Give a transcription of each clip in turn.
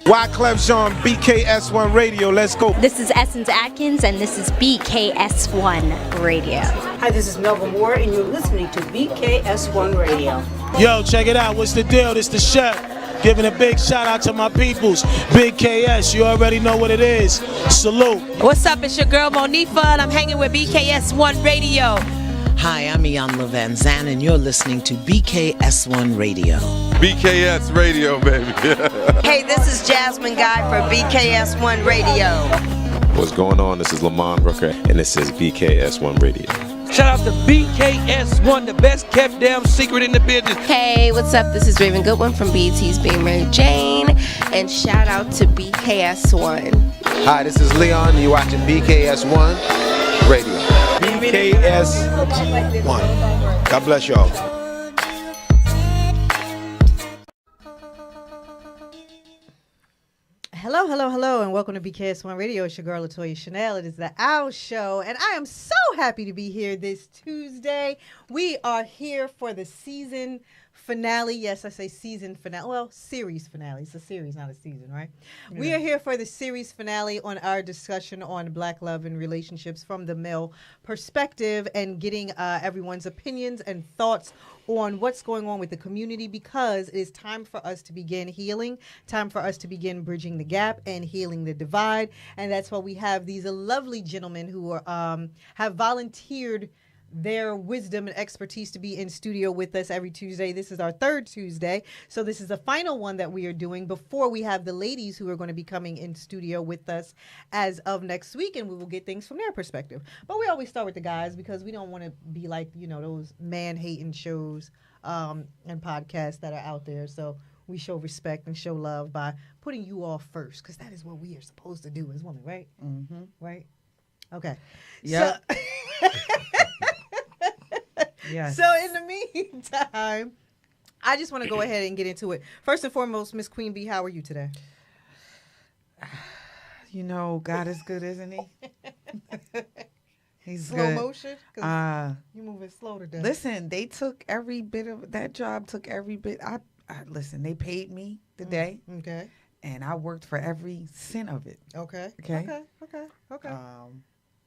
Wyclef Jean, BKS1 Radio. Let's go. This is Essence Atkins, and this is BKS1 Radio. Hi, this is Melba Moore, and you're listening to BKS1 Radio. Yo, check it out. What's the deal? This the chef. Giving a big shout out to my peoples. Big KS, you already know what it is. Salute. What's up? It's your girl Monifa, and I'm hanging with BKS1 Radio. Hi, I'm Iyanla Van Zandt, and you're listening to BKS1 Radio. BKS Radio, baby. Hey, this is Jasmine Guy for BKS1 Radio. What's going on? This is Lamont Rooker, and this is BKS1 Radio. Shout out to BKS1, the best kept damn secret in the business. Hey, what's up? This is Raven Goodwin from BET's Being Mary Jane, and shout out to BKS1. Hi, this is Leon. You're watching BKS1 Radio. BKS1. God bless y'all. Hello, hello, hello, and welcome to BKS1 Radio. It's your girl, Latoya Chanel. It is the Owl Show, and I am so happy to be here this Tuesday. We are here for the season finale. Yes, I say season finale. Well, series finale. It's a series, not a season, right? Yeah. We are here for the series finale on our discussion on Black love and relationships from the male perspective and getting everyone's opinions and thoughts on what's going on with the community, because it is time for us to begin healing, time for us to begin bridging the gap and healing the divide. And that's why we have these lovely gentlemen who are, have volunteered their wisdom and expertise to be in studio with us every Tuesday. This is our third Tuesday, so this is the final one that we are doing before we have the ladies who are going to be coming in studio with us as of next week, and we will get things from their perspective. But we always start with the guys because we don't want to be like, you know, those man-hating shows and podcasts that are out there. So we show respect and show love by putting you all first, because that is what we are supposed to do as women, right? Mm-hmm. Right? Okay. Yeah. So yes. So in the meantime, I just want to go ahead and get into it. First and foremost, Miss Queen Bee, how are you today? You know, God is good, isn't he? He's slow good. Motion? 'Cause you moving slow today. Listen, they took every bit of that job. Took every bit. I listen. They paid me today. Okay. And I worked for every cent of it. Okay. Okay. Okay. Okay. Okay.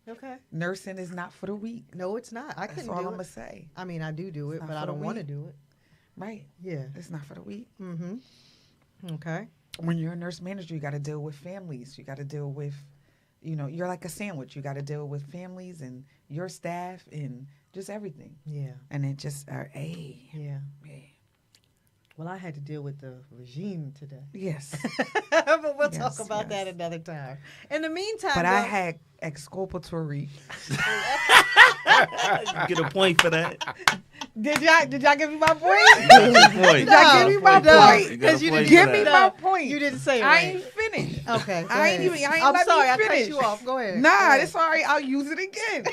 Okay. Nursing is not for the weak. No, it's not. I couldn't do it. That's all I'm gonna say. I mean, I do it, but I don't want to do it. Right. Yeah. It's not for the weak. Mm-hmm. Okay. When you're a nurse manager, you got to deal with families. You got to deal with, you know, you're like a sandwich. You got to deal with families and your staff and just everything. Yeah. And it just, Yeah. Yeah. Well, I had to deal with the regime today. Yes. But we'll talk about that another time. In the meantime, but I had exculpatory. You get a point for that. Did y'all give me my point? Did y'all give me my point? Because you didn't give me my point. You didn't say it I right. ain't finished. Okay. I ain't I'm let sorry, me I finish. cut you off. Go ahead. Nah, it's all right. I'll use it again.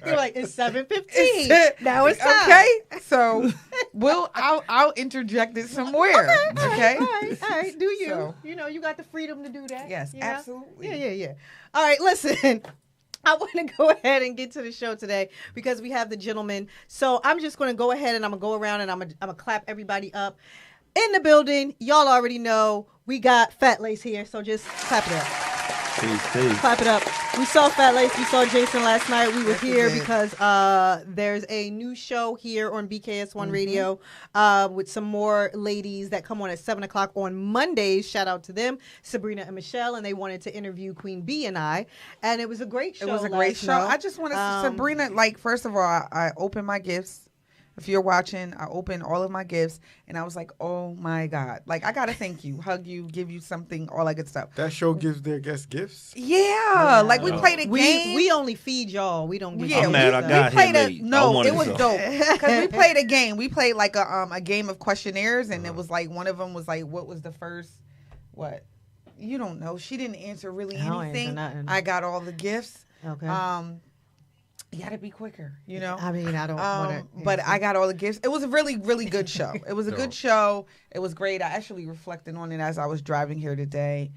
You're like, it's 7:15. Now it's time. Okay. So I'll interject it somewhere. Okay. All right. Do you? So, you know, you got the freedom to do that. Yes, you know? absolutely. Yeah. All right, listen. I want to go ahead and get to the show today because we have the gentlemen. So I'm just going to go ahead and I'm going to go around and I'm going to clap everybody up. In the building, y'all already know we got Fat Lace here, so just clap it up. Peace. Clap it up. We saw Fat Lace. We saw Jason last night. We were here because there's a new show here on BKS1 Radio with some more ladies that come on at 7 o'clock on Mondays. Shout out to them, Sabrina and Michelle, and they wanted to interview Queen Bee and I. And it was a great show. It was a great show. I just want to, Sabrina, like, first of all, I opened my gifts. If you're watching, I opened all of my gifts, and I was like, oh, my God. Like, I got to thank you, hug you, give you something, all that good stuff. That show gives their guests gifts? Yeah. Like, we played a game. We only feed y'all. We don't give I'm mad I got here late. No, it was dope. Because we played a game. We played, like, a game of questionnaires, and it was, like, one of them was, like, what was the first, what? You don't know. She didn't answer really anything. I got all the gifts. Okay. You got to be quicker, you know? I mean, I don't want to. But I got all the gifts. It was a really, really good show. It was a good show. It was great. I actually reflected on it as I was driving here today.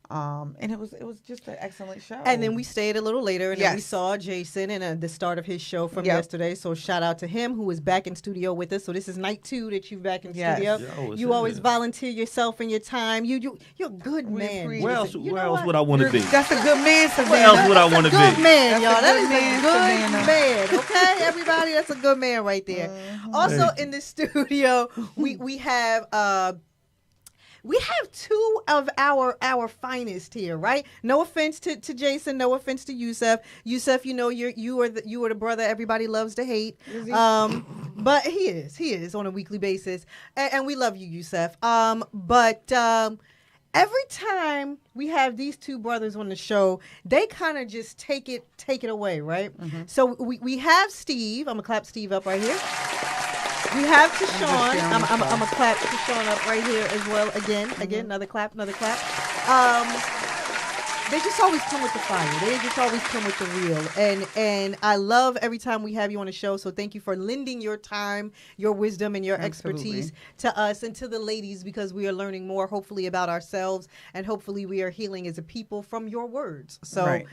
And it was just an excellent show. And then we stayed a little later, and then we saw Jason and the start of his show from yesterday. So shout out to him, who is back in studio with us. So this is night 2 that you're back in studio. You always volunteer yourself and your time. You're a good man. Where else would I want to be? That's a good man, Savannah. Where else would I want to be? Good man, y'all. That is a good man. Okay, everybody, that's a good man right there. Also in the studio, we have. We have 2 of our finest here, right? No offense to Jason, no offense to Yusef. Yusef, you know you are the brother everybody loves to hate. But he is on a weekly basis, and we love you, Yusef. But every time we have these 2 brothers on the show, they kind of just take it away, right? So we have Steve. I'm gonna clap Steve up right here. We have Tashawn. I'm gonna clap Tashawn up right here as well. Again, another clap. They just always come with the fire. They just always come with the real. And I love every time we have you on the show. So thank you for lending your time, your wisdom, and your expertise to us and to the ladies, because we are learning more, hopefully, about ourselves, and hopefully we are healing as a people from your words. So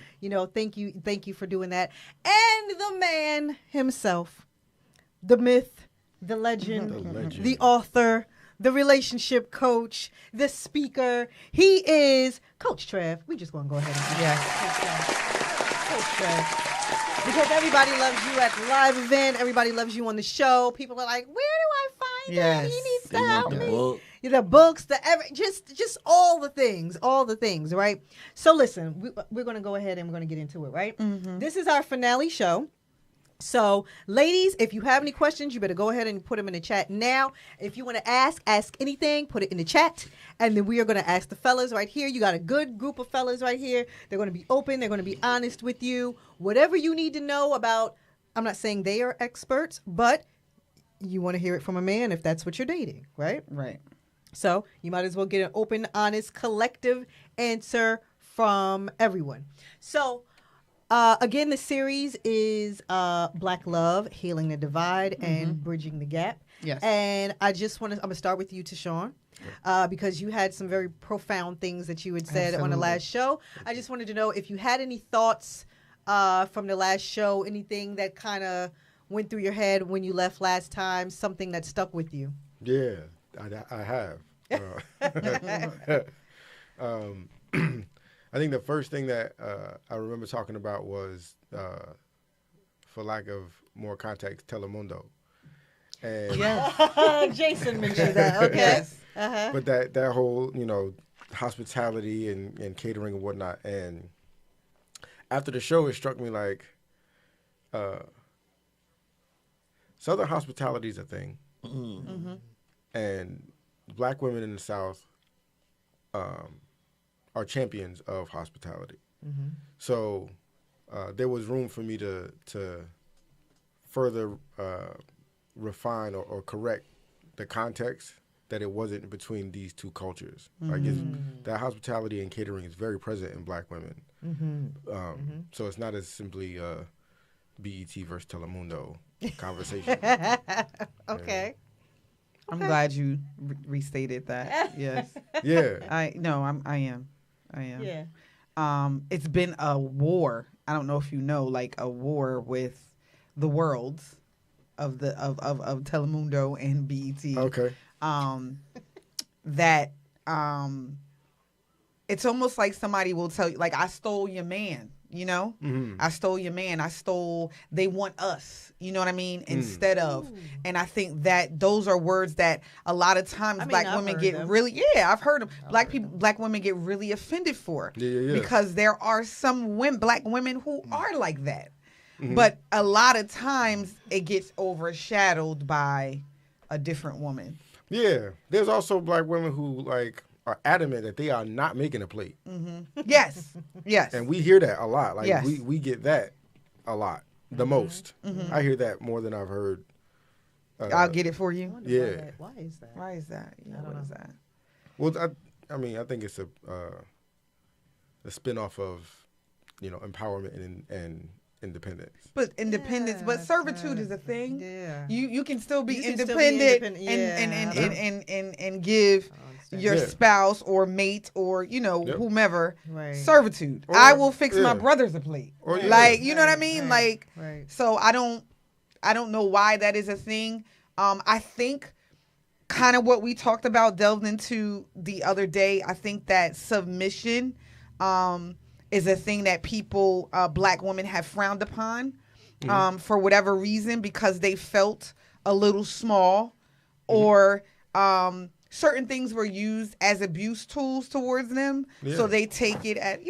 thank you for doing that. And the man himself, the myth, the legend, the author, the relationship coach, the speaker. He is Coach Trev. We just going to go ahead and Coach Trev. Because everybody loves you at the live event. Everybody loves you on the show. People are like, where do I find him? He needs to help me. The books, just all the things, right? So listen, we're going to go ahead and we're going to get into it, right? This is our finale show. So, ladies, if you have any questions, you better go ahead and put them in the chat now. If you want to ask anything, put it in the chat. And then we are going to ask the fellas right here. You got a good group of fellas right here. They're going to be open. They're going to be honest with you. Whatever you need to know about, I'm not saying they are experts, but you want to hear it from a man if that's what you're dating, right? Right. So, you might as well get an open, honest, collective answer from everyone. So, again, the series is Black Love, Healing the Divide, and Bridging the Gap. Yes. And I'm going to start with you, Tashawn, because you had some very profound things that you had said on the last show. I just wanted to know if you had any thoughts from the last show, anything that kind of went through your head when you left last time, something that stuck with you. Yeah, I have. I think the first thing that I remember talking about was, for lack of more context, Telemundo. And Jason mentioned that. Okay. Yes. But that whole, hospitality and catering and whatnot. And after the show, it struck me like Southern hospitality is a thing. And Black women in the South are champions of hospitality. So there was room for me to further refine or correct the context that it wasn't between these 2 cultures. Like that hospitality and catering is very present in Black women. So it's not as simply BET versus Telemundo conversation. Okay. I'm glad you restated that. Yes. Yeah. I am. Yeah. It's been a war. I don't know if you know, like a war with the worlds of Telemundo and BET. Okay. That it's almost like somebody will tell you, like, I stole your man. I stole your man. They want us, you know what I mean? Instead of, and I think that those are words that a lot of times Black women get really, I've heard them. Black women get really offended for because there are some Black women who are like that. But a lot of times it gets overshadowed by a different woman. Yeah. There's also Black women who are adamant that they are not making a plate. Yes. And we hear that a lot. Like yes. we get that a lot, the most. I hear that more than I've heard. I'll get it for you. Yeah. Why is that? Why is that? What is that? Well, I think it's a spinoff of, empowerment and independence. But independence, but servitude is a thing. Yeah. You can still be independent and give your spouse or mate or whomever servitude. Or, I will fix my brother's a plate. Or, you know what I mean? So I don't know why that is a thing. I think kind of what we talked about, delved into the other day. I think that submission is a thing that people, Black women, have frowned upon for whatever reason, because they felt a little small, or certain things were used as abuse tools towards them. So they take it at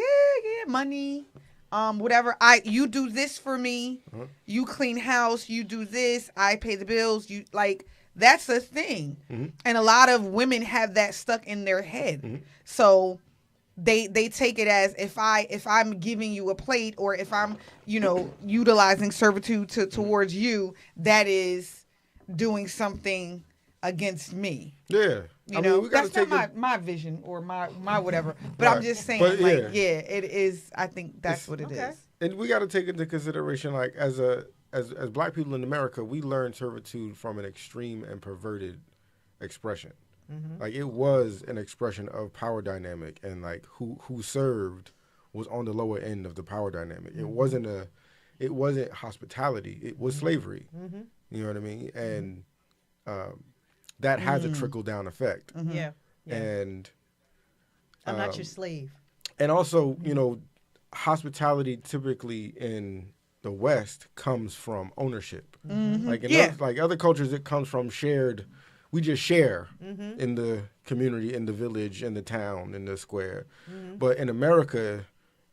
money, whatever. You do this for me, you clean house, you do this, I pay the bills, you like. That's a thing. And a lot of women have that stuck in their head. So they take it as, if I'm giving you a plate, or if I'm, utilizing servitude towards you, that is doing something against me. Yeah. That's not my vision or my whatever. But I'm just saying, it is. I think that's what it is. And we got to take into consideration, like, as Black people in America, we learned servitude from an extreme and perverted expression. Like, it was an expression of power dynamic, and like who served was on the lower end of the power dynamic. It wasn't hospitality. It was slavery. You know what I mean? And that has a trickle down effect. Yeah. And I'm not your slave. And also, hospitality typically in the West comes from ownership. Like in other cultures, it comes from shared. We just share in the community, in the village, in the town, in the square. But in America,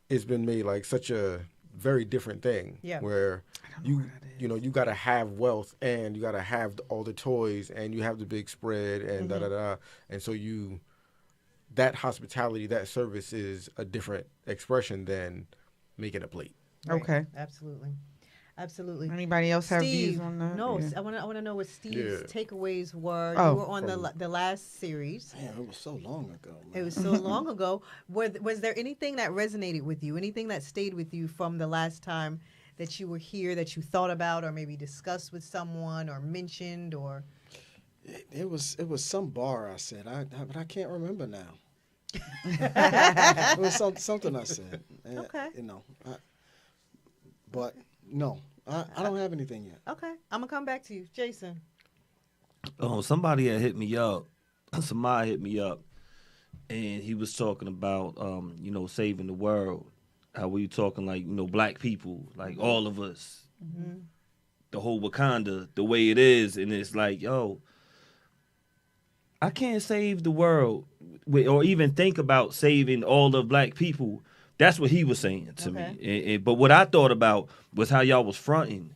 it's been made like such a very different thing. Where you got to have wealth, and you got to have all the toys, and you have the big spread, and and so that hospitality, that service is a different expression than making a plate. Right. Okay. Absolutely. Anybody else have Steve, views on that? No, I want to know what Steve's takeaways were. Oh, you were on the last series. Man, it was so long ago. Man. It was so long ago. Was there anything that resonated with you? Anything that stayed with you from the last time that you were here, that you thought about, or maybe discussed with someone, or mentioned, or? It was some bar I said, but I can't remember now. It was something I said. Okay. But no, I don't have anything yet. Okay, I'm gonna come back to you, Jason. Somebody had hit me up. Somebody hit me up, and he was talking about saving the world. How we talking like Black people, like all of us, the whole Wakanda, the way it is, and it's like, I can't save the world, or even think about saving all of Black people. That's what he was saying to me. But what I thought about was how y'all was fronting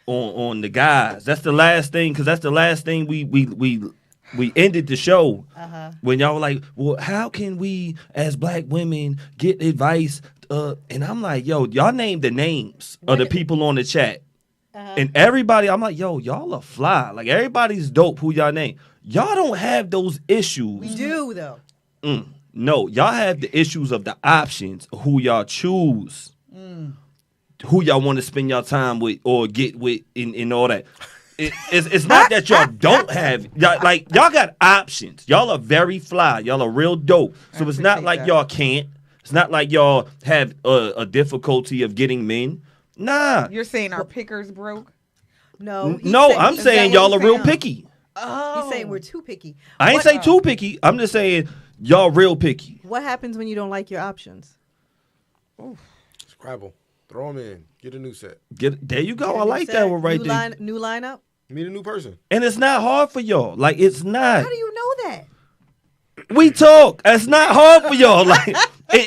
on the guys. That's the last thing, because that's the last thing we ended the show when y'all were like, well, how can we as Black women get advice? And I'm like, y'all named the names of the people on the chat. And everybody, I'm like, y'all are fly. Like, everybody's dope who y'all name. Y'all don't have those issues. We do, though. No, y'all have the issues of the options, who y'all choose, who y'all want to spend your time with or get with, and all that. It's not that y'all don't have, y'all got options. Y'all are very fly. Y'all are real dope. So it's not like y'all can't. It's not like y'all have a difficulty of getting men. Nah. You're saying our pickers broke? No. I'm saying y'all are real picky. Oh. He's saying we're too picky. I ain't saying too picky. I'm just saying y'all real picky. What happens when you don't like your options? Scrabble. Throw them in. Get a new set. There you go. I like that one right there. New lineup? Meet a new person. And it's not hard for y'all. Like, it's not. How do you know that? We talk. It's not hard for y'all. Like,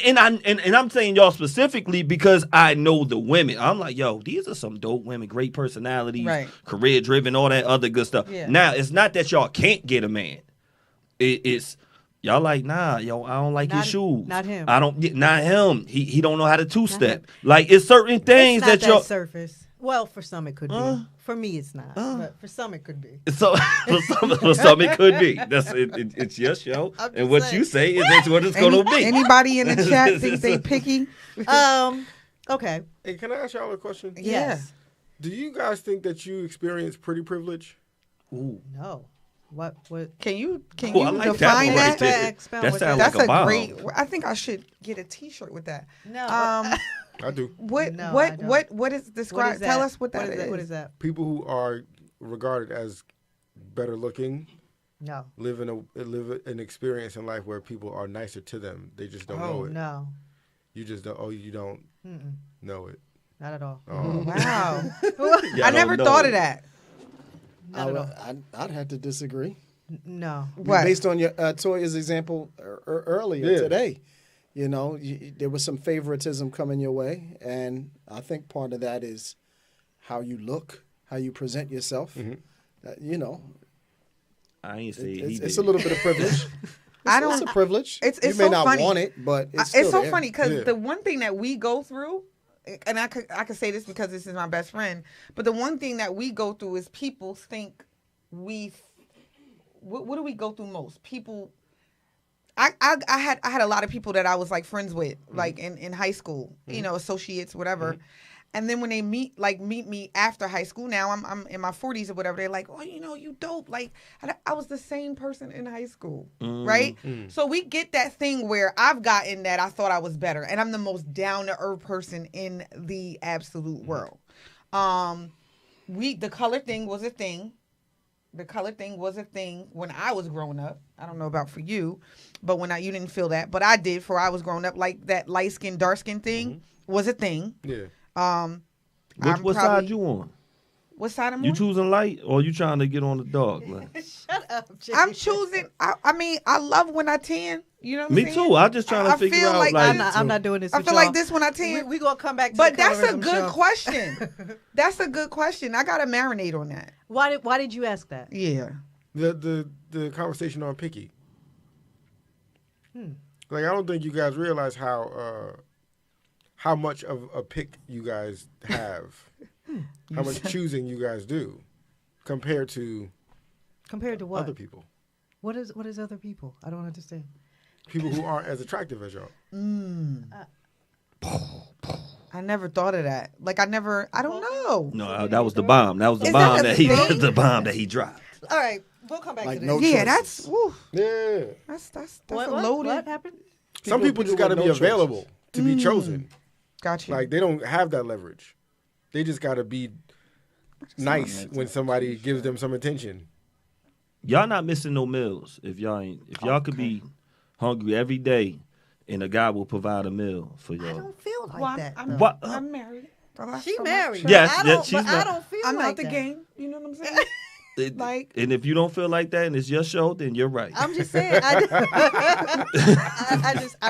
and I'm saying y'all specifically because I know the women. I'm like, these are some dope women, great personalities, career driven, all that other good stuff. Yeah. Now, it's not that y'all can't get a man. It's y'all like, nah, I don't like his shoes. Not him. Not him. He don't know how to two-step. Like, it's certain things it's not that y'all surface. Well, for some it could be. For me, it's not. But for some it could be. So for some it could be. That's it's your show, and what you say is what it's going to be. Anybody in the chat think they picky? Okay. Hey, can I ask y'all a question? Yes. Do you guys think that you experience pretty privilege? Ooh. No. What? Can you I like define that? that? That sounds like a bomb. great. I think I should get a T-shirt with that. No. I do. What is describe? Tell us what that is. What is that? People who are regarded as better looking. No. Live an experience in life where people are nicer to them. They just don't know it. No. You just don't. Oh, you don't know it. Not at all. Oh. Wow. I never thought of that. I'd have to disagree. No. What? Based on your Toya's example earlier today, you know, there was some favoritism coming your way, and I think part of that is how you look, how you present yourself. You know, I ain't say it's a little bit of privilege. It's a privilege. It's you may so not funny. want it, but it's so there. funny because the one thing that we go through, and I could say this because this is my best friend, but the one thing that we go through is people think what do we go through most? People. I had a lot of people that I was like friends with, like in high school, you know, associates, whatever. And then when they meet me after high school, now I'm in my 40s or whatever, they're like, oh, you know, you dope. Like, I was the same person in high school, right? So we get that thing where I've gotten that I thought I was better, and I'm the most down-to-earth person in the absolute world. The color thing was a thing. The color thing was a thing when I was growing up. I don't know about for you, but you didn't feel that. But I did for I was growing up. Like that light skin, dark skin thing was a thing. Yeah. What side you on? What side I'm on? You choosing light or you trying to get on the dark? Shut up, Jay. I'm choosing. I mean, I love when I tan. You know what I'm saying? Me too. I'm just trying to figure out. Like I'm not doing this. I feel like this when I tan. We gonna come back to but the that's a colorism good show. question. That's a good question. I gotta marinate on that. Why did you ask that? Yeah. The conversation on picky. Like, I don't think you guys realize how much of a pick you guys have, how much choosing you guys do, compared to what? Other people. What is other people? I don't understand. People who aren't as attractive as y'all. I never thought of that. Like I don't know. No, that was the bomb. That was the bomb the bomb that he dropped. All right, we'll come back to this. No yeah, choices. that's What loaded. What happened? Some people just got to be available to be chosen. Gotcha. Like, they don't have that leverage. They just got to be nice when somebody gives them some attention. Y'all not missing no meals if y'all could be hungry every day and a guy will provide a meal for y'all. I don't feel like that. I'm married. She married. Yes, I she's don't, married. I don't feel I'm like out the that. game. You know what I'm saying? And if you don't feel like that and it's your show, then you're right. I'm just saying. I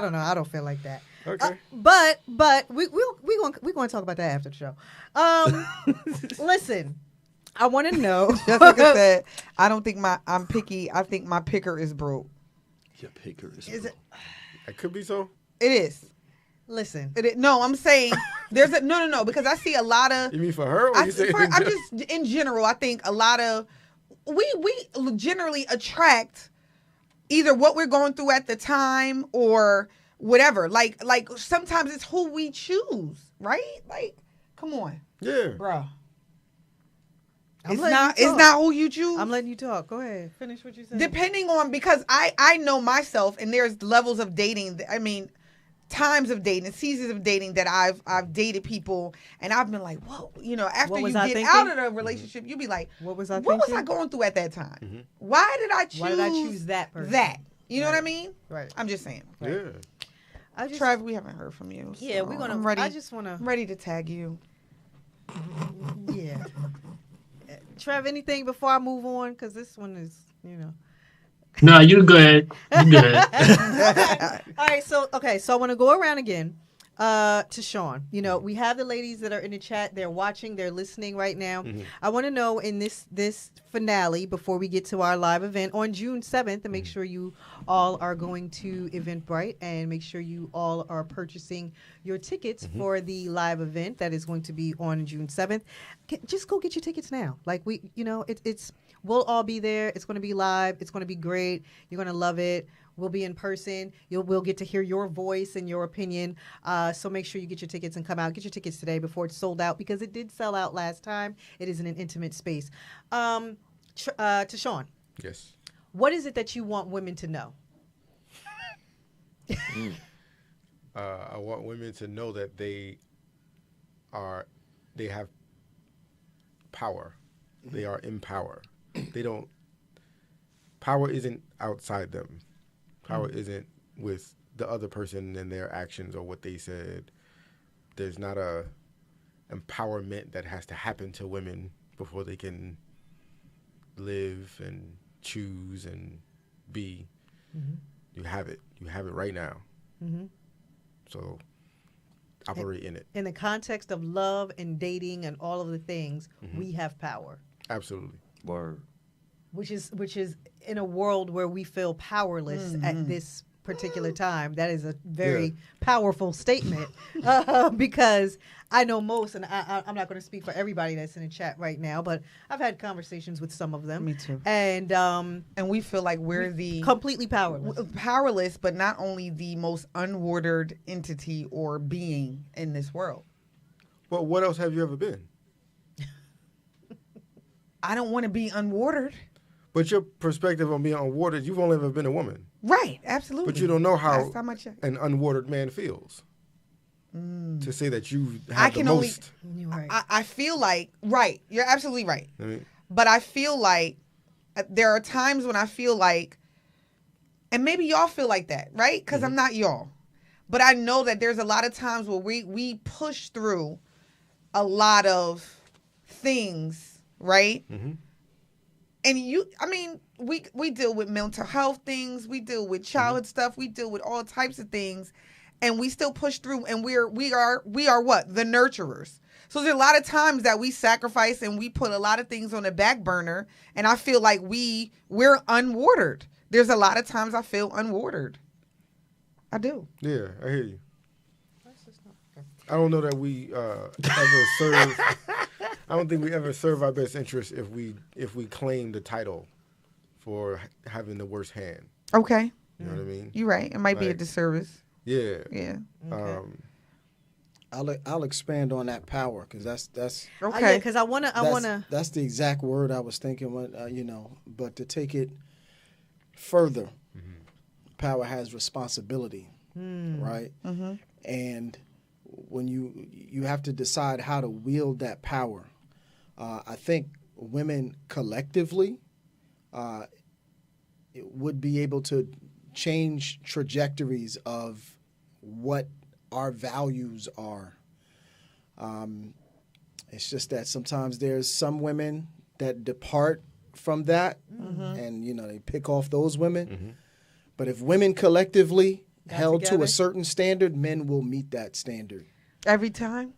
don't know. I don't feel like that. Okay. But we're going to talk about that after the show. Listen, I want to know. Jessica said, "I don't think I'm picky. I think my picker is broke." Your picker is it? It could be so. It is. Listen. No, I'm saying there's a no because I see a lot of. You mean for her? Or I'm just in general. I think a lot of we generally attract either what we're going through at the time or whatever. Like sometimes it's who we choose, right? Like, come on, yeah, bro. It's not who you choose. I'm letting you talk. Go ahead. Finish what you said. Depending on, because I know myself, and there's levels of dating. I mean, times of dating, seasons of dating that I've dated people, and I've been like, whoa, you know, after you get out of the relationship, you be like, what was I going through at that time? Why did I choose that person? You know what I mean? Right. I'm just saying. Yeah. Trav, we haven't heard from you. Yeah, so we're gonna. I'm ready. I'm ready to tag you. Yeah. Trev, anything before I move on? Because this one is, you know. No, you're good. You're good. All right, so I want to go around again to Sean. You know, we have the ladies that are in the chat. They're watching. They're listening right now. I want to know in this finale, before we get to our live event on June 7th, and make sure you all are going to Eventbrite and make sure you all are purchasing your tickets for the live event that is going to be on June 7th. Just go get your tickets now. Like we'll all be there. It's going to be live. It's going to be great. You're going to love it. We'll be in person. We'll get to hear your voice and your opinion. So make sure you get your tickets and come out. Get your tickets today before it's sold out, because it did sell out last time. It is in an intimate space. To Sean. Yes. what is it that you want women to know? I want women to know that they have power. They are in power. Power isn't outside them. Power isn't with the other person and their actions or what they said. There's not a empowerment that has to happen to women before they can live and choose and be. Mm-hmm. You have it. You have it right now. Mm-hmm. So operate in it. In the context of love and dating and all of the things, we have power. Absolutely. Word. Which is in a world where we feel powerless at this particular time. That is a very powerful statement because I know most, and I'm not going to speak for everybody that's in the chat right now, but I've had conversations with some of them. Me too. And we feel like we're the completely powerless. Powerless, but not only the most unwatered entity or being in this world. Well, what else have you ever been? I don't want to be unwatered. But your perspective on being unwatered, you've only ever been a woman. Right, absolutely. But you don't know how an unwatered man feels. To say that you have the most. I feel like, right, you're absolutely right. But I feel like there are times when I feel like, and maybe y'all feel like that, right? Because I'm not y'all. But I know that there's a lot of times where we push through a lot of things, right? Mm-hmm. And we deal with mental health things, we deal with childhood stuff, we deal with all types of things, and we still push through. And we are what? The nurturers. So there's a lot of times that we sacrifice and we put a lot of things on the back burner. And I feel like we're unwatered. There's a lot of times I feel unwatered. I do. Yeah, I hear you. I don't know that we ever serve. I don't think we ever serve our best interest if we claim the title for having the worst hand. Okay. You know what I mean? You're right. It might be a disservice. Yeah. Yeah. Okay. I'll expand on that power because that's okay. Because I wanna. That's the exact word I was thinking when But to take it further, power has responsibility, right? Mm-hmm. And when you have to decide how to wield that power. I think women collectively would be able to change trajectories of what our values are. It's just that sometimes there's some women that depart from that, and they pick off those women. Mm-hmm. But if women collectively held to a certain standard, men will meet that standard. Every time?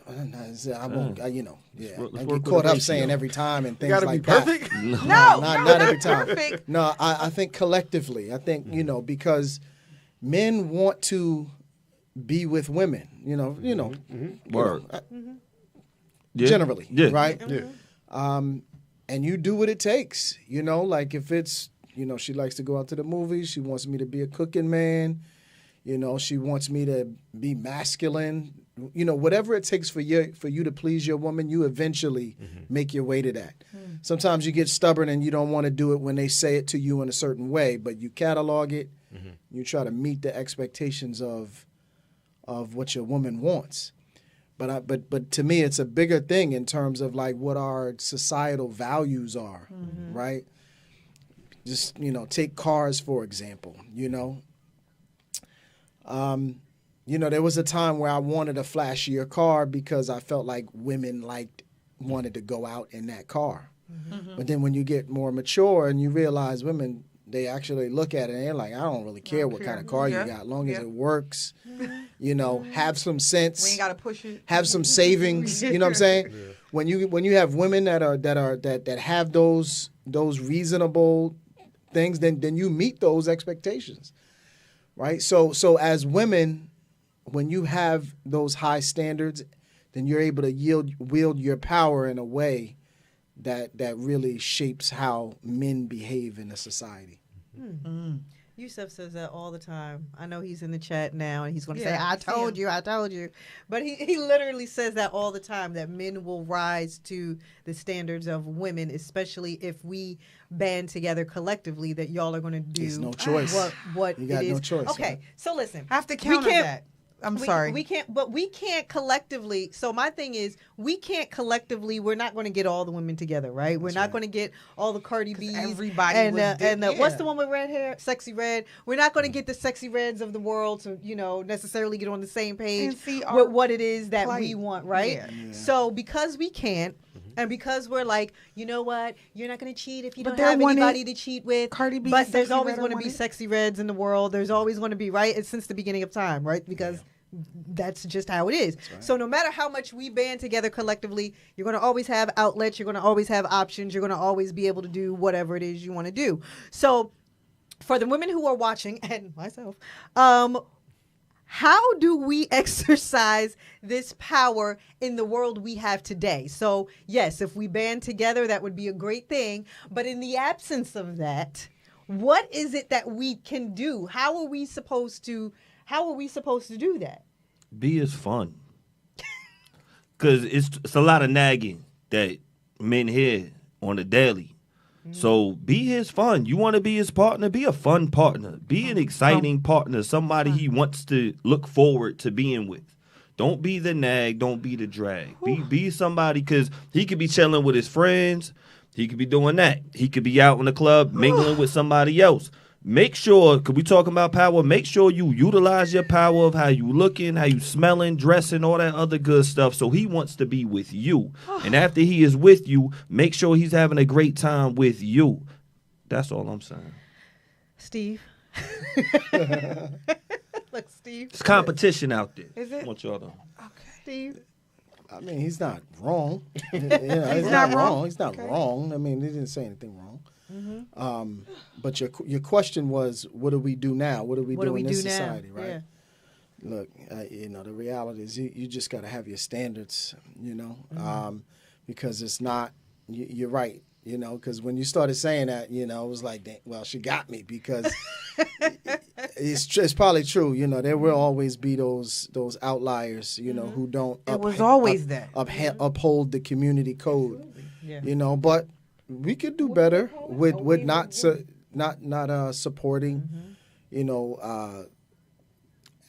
I won't, I get caught up saying every time and things like that. You gotta be perfect? No, not every time. Perfect. No, I think collectively. I think, because men want to be with women, Word. Generally, right? Yeah. And you do what it takes, like if it's, she likes to go out to the movies. She wants me to be a cooking man. She wants me to be masculine. Whatever it takes for you to please your woman, you eventually make your way to that. Sometimes you get stubborn and you don't want to do it when they say it to you in a certain way, but you catalog it. You try to meet the expectations of what your woman wants. But to me, it's a bigger thing in terms of like what our societal values are, right? Just take cars for example. There was a time where I wanted a flashier car because I felt like women wanted to go out in that car. Mm-hmm. But then when you get more mature and you realize women, they actually look at it and they're like, I don't really care what kind of car you got, as long as it works. Have some sense. We ain't gotta push it. Have some savings. You know what I'm saying? Yeah. When you have women that have those reasonable things, then you meet those expectations, right? So as women, when you have those high standards, then you're able to wield your power in a way that really shapes how men behave in a society. Mm-hmm. Yusuf says that all the time. I know he's in the chat now, and he's going to say, I told you. But he literally says that all the time, that men will rise to the standards of women, especially if we band together collectively, that y'all are going to do no choice. what you got it is. no choice. Okay, so listen. I have to counter that. Sorry. We can't collectively. So my thing is, we can't collectively. We're not going to get all the women together, right? We're not going to get all the Cardi B's. Everybody and what's the one with red hair? Sexy Red. We're not going to get the Sexy Reds of the world to, necessarily get on the same page with what it is that we want, right? Yeah. So because we can't, and because we're like, you know what, you're not going to cheat if you don't have anybody to cheat with. Cardi B, but there's always going to be Sexy Reds in the world. There's always going to be, right? It's since the beginning of time, right? Because that's just how it is. Right. So no matter how much we band together collectively, you're going to always have outlets. You're going to always have options. You're going to always be able to do whatever it is you want to do. So for the women who are watching, and myself, how do we exercise this power in the world we have today? So yes, if we band together, that would be a great thing. But in the absence of that, what is it that we can do? How are we supposed to do that? Be is fun. Because it's a lot of nagging that men hear on a daily. So be his fun. You want to be his partner? Be a fun partner. Be an exciting partner, somebody he wants to look forward to being with. Don't be the nag. Don't be the drag. Be somebody, because he could be chilling with his friends. He could be doing that. He could be out in the club mingling with somebody else. Make sure, because we talking about power, make sure you utilize your power of how you looking, how you smelling, dressing, all that other good stuff. So he wants to be with you. And after he is with you, make sure he's having a great time with you. That's all I'm saying. Steve. Look, Steve. It's competition out there. Is it? I want y'all to. Okay. Steve. I mean, he's not wrong. He's not wrong. He's not wrong. I mean, he didn't say anything wrong. Mm-hmm. But your question was, what do we do now? What do we do in this society, right? Yeah. Look, the reality is you just got to have your standards, because it's not. You're right, because when you started saying that, it was like, well, she got me, because it's probably true. There will always be those outliers, who don't. It was always that uphold the community code, but. We could do better with not supporting,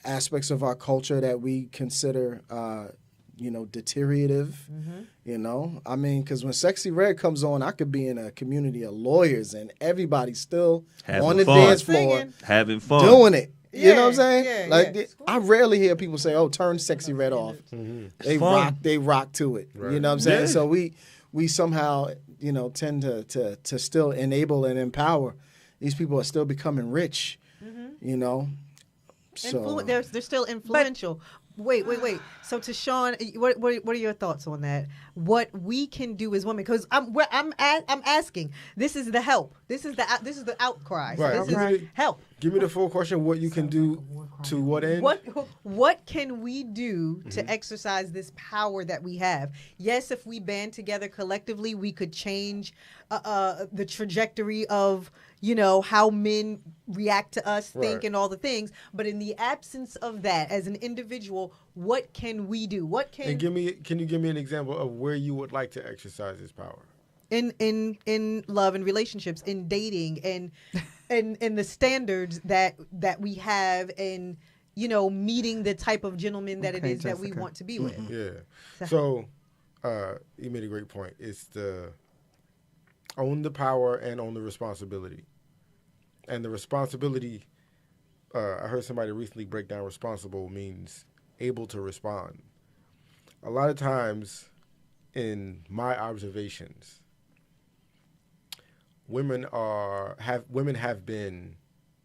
aspects of our culture that we consider, deteriorative. I mean, because when Sexy Red comes on, I could be in a community of lawyers and everybody's still on the dance floor, having fun, doing it. You know what I'm saying? I rarely hear people say, "Oh, turn Sexy Red off." Mm-hmm. They rock to it. Right. You know what I'm saying? Yeah. So we somehow, tend to still enable and empower. These people are still becoming rich, So they're still influential. Wait. So to Sean, what are your thoughts on that? What we can do as women? Because I'm asking. This is the help. This is the outcry. Right. So this is help. Give me the full question. What you can do to what end? What can we do to exercise this power that we have? Yes, if we band together collectively, we could change the trajectory of how men react to us, think, and all the things. But in the absence of that, as an individual, what can we do? Can you give me an example of where you would like to exercise this power? In love and relationships, in dating, and in the standards that we have, and meeting the type of gentleman that it is Jessica. That we want to be with. Yeah. So you made a great point. It's the own the power and own the responsibility. And the responsibility, I heard somebody recently break down responsible means able to respond. A lot of times, in my observations, women have been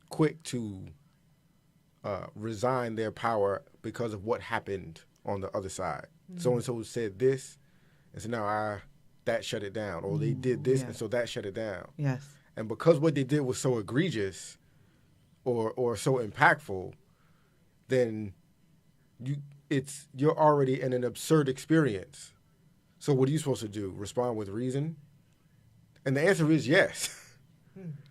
quick to resign their power because of what happened on the other side. Mm-hmm. So-and-so said this, and so now that shut it down. Or they did this, and so that shut it down. Yes. And because what they did was so egregious or so impactful, then you're already in an absurd experience. So what are you supposed to do? Respond with reason? And the answer is yes.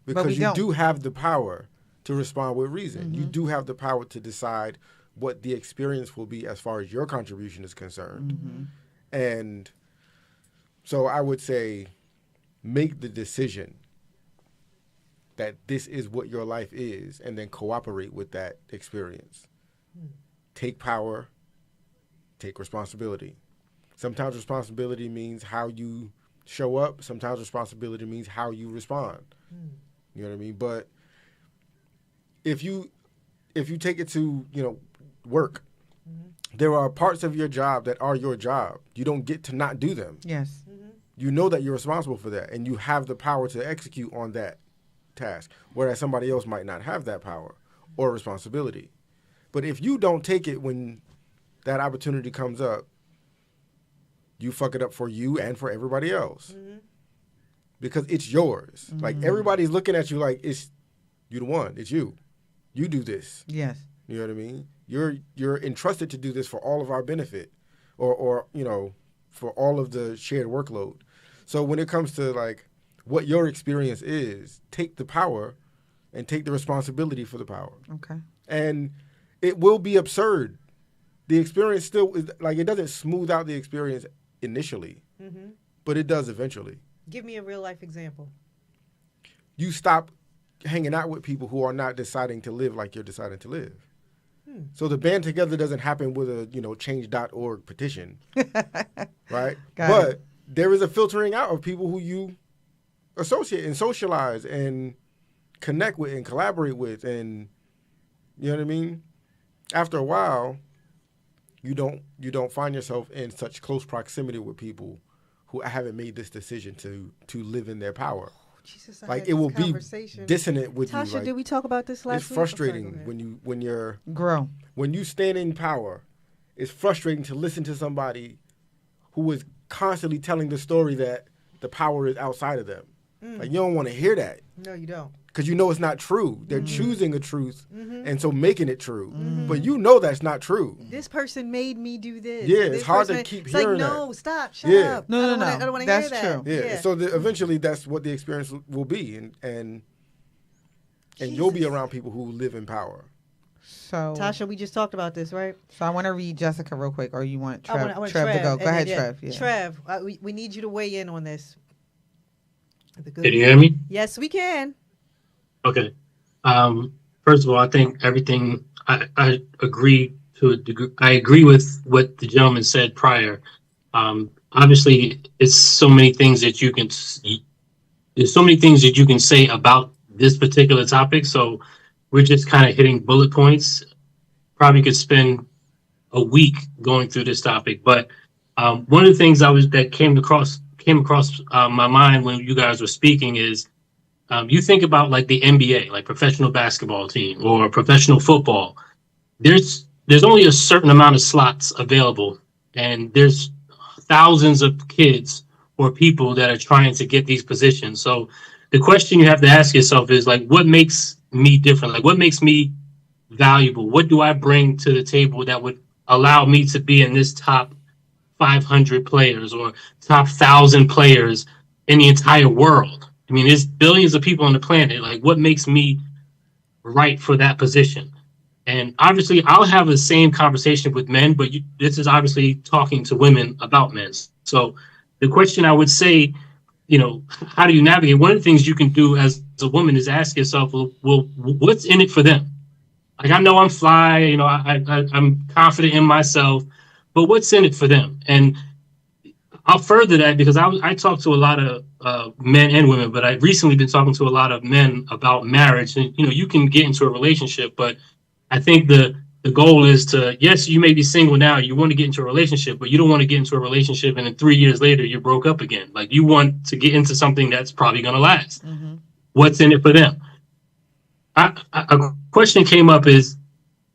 Because you do have the power to respond with reason. Mm-hmm. You do have the power to decide what the experience will be as far as your contribution is concerned. Mm-hmm. And so I would say make the decision that this is what your life is, and then cooperate with that experience. Take power, take responsibility. Sometimes responsibility means how you show up. Sometimes responsibility means how you respond. You know what I mean? But if you take it to, work, there are parts of your job that are your job. You don't get to not do them. Yes. You know that you're responsible for that, and you have the power to execute on that task, whereas somebody else might not have that power or responsibility. But if you don't take it when that opportunity comes up, you fuck it up for you and for everybody else. Because it's yours. Like, everybody's looking at you like, it's you the one. It's you. You do this. Yes. You know what I mean? You're entrusted to do this for all of our benefit, or for all of the shared workload. So when it comes to like what your experience is, take the power and take the responsibility for the power. Okay. And it will be absurd. The experience still is like, it doesn't smooth out the experience initially, but it does eventually. Give me a real life example. You stop hanging out with people who are not deciding to live like you're deciding to live. So the band together doesn't happen with a change.org petition, right? But there is a filtering out of people who you associate and socialize and connect with and collaborate with, and you know what I mean? After a while, you don't find yourself in such close proximity with people who haven't made this decision to live in their power. Jesus, like, it will be dissonant with Tasha, you. Like, did we talk about this last week? It's frustrating when you stand in power. It's frustrating to listen to somebody who is constantly telling the story that the power is outside of them. Like, you don't want to hear that. No, you don't. Because you know it's not true. They're choosing a truth and so making it true. But you know that's not true. This person made me do this. Yeah, this it's hard to person, keep it's hearing like, that. no, stop, shut Yeah. up. No. I don't want to hear That's that. true. Yeah. So eventually that's what the experience will be. And you'll be around people who live in power. So Tasha, we just talked about this, right? So I want to read Jessica real quick, or you want Trev, I want Trev to go? Go ahead, yeah. Trev. Yeah. Trev, we need you to weigh in on this. Can you hear me? Yes, we can. Okay. First of all, I think everything I agree to a degree. I agree with what the gentleman said prior. Obviously, it's so many things that you can. There's so many things that you can say about this particular topic. So we're just kind of hitting bullet points. Probably could spend a week going through this topic, but one of the things that came across my mind when you guys were speaking is you think about like the NBA, like professional basketball team or professional football. There's only a certain amount of slots available, and there's thousands of kids or people that are trying to get these positions. So the question you have to ask yourself is like, what makes me different? Like, what makes me valuable? What do I bring to the table that would allow me to be in this top 500 players or top 1,000 players in the entire world? I mean, there's billions of people on the planet. Like, what makes me right for that position? And obviously, I'll have the same conversation with men, but this is obviously talking to women about men. So the question I would say, how do you navigate? One of the things you can do as a woman is ask yourself, well, what's in it for them? Like, I know I'm fly, I'm confident in myself, but what's in it for them? And I'll further that because I talk to a lot of men and women, but I've recently been talking to a lot of men about marriage. And, you can get into a relationship, but I think the goal is to, yes, you may be single now, you want to get into a relationship, but you don't want to get into a relationship and then 3 years later you broke up again. Like, you want to get into something that's probably going to last. Mm-hmm. What's in it for them? A question came up is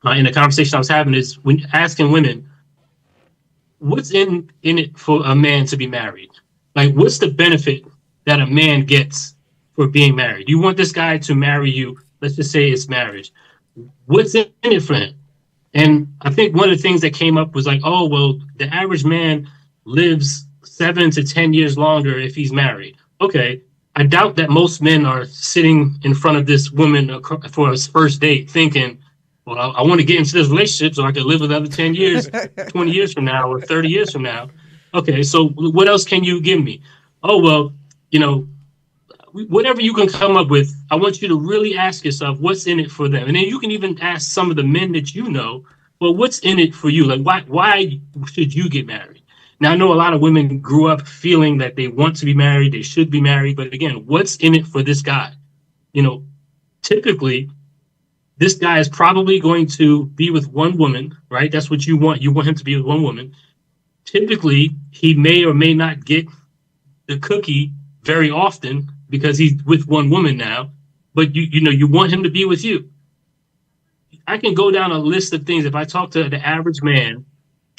in the conversation I was having is when asking women, what's in it for a man to be married? Like, what's the benefit that a man gets for being married? You want this guy to marry you. Let's just say it's marriage. What's in it for him? And I think one of the things that came up was like, oh, well, the average man lives 7 to 10 years longer if he's married. Okay, I doubt that most men are sitting in front of this woman for a first date thinking, well, I want to get into this relationship so I can live another 10 years, 20 years from now, or 30 years from now. Okay, so what else can you give me? Oh, well, you know, whatever you can come up with, I want you to really ask yourself what's in it for them. And then you can even ask some of the men that you know, well, what's in it for you? Like, why should you get married? Now, I know a lot of women grew up feeling that they want to be married, they should be married. But again, what's in it for this guy? You know, typically, this guy is probably going to be with one woman, right? That's what you want. You want him to be with one woman. Typically, he may or may not get the cookie very often because he's with one woman now. But you want him to be with you. I can go down a list of things. If I talk to the average man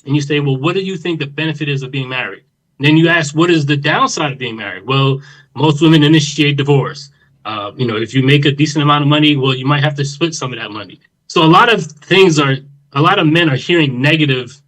and you say, well, what do you think the benefit is of being married? And then you ask, what is the downside of being married? Well, most women initiate divorce. If you make a decent amount of money, well, you might have to split some of that money. So a lot of men are hearing negative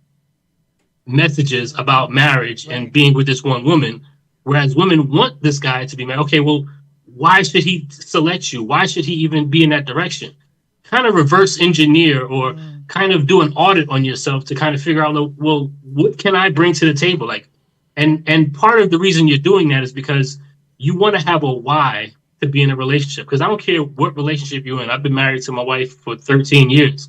messages about marriage and being with this one woman, whereas women want this guy to be married. Okay, well, why should he select you? Why should he even be in that direction? Kind of reverse engineer or kind of do an audit on yourself to kind of figure out, well, what can I bring to the table? And part of the reason you're doing that is because you want to have a why to be in a relationship. Because I don't care what relationship you're in. I've been married to my wife for 13 years.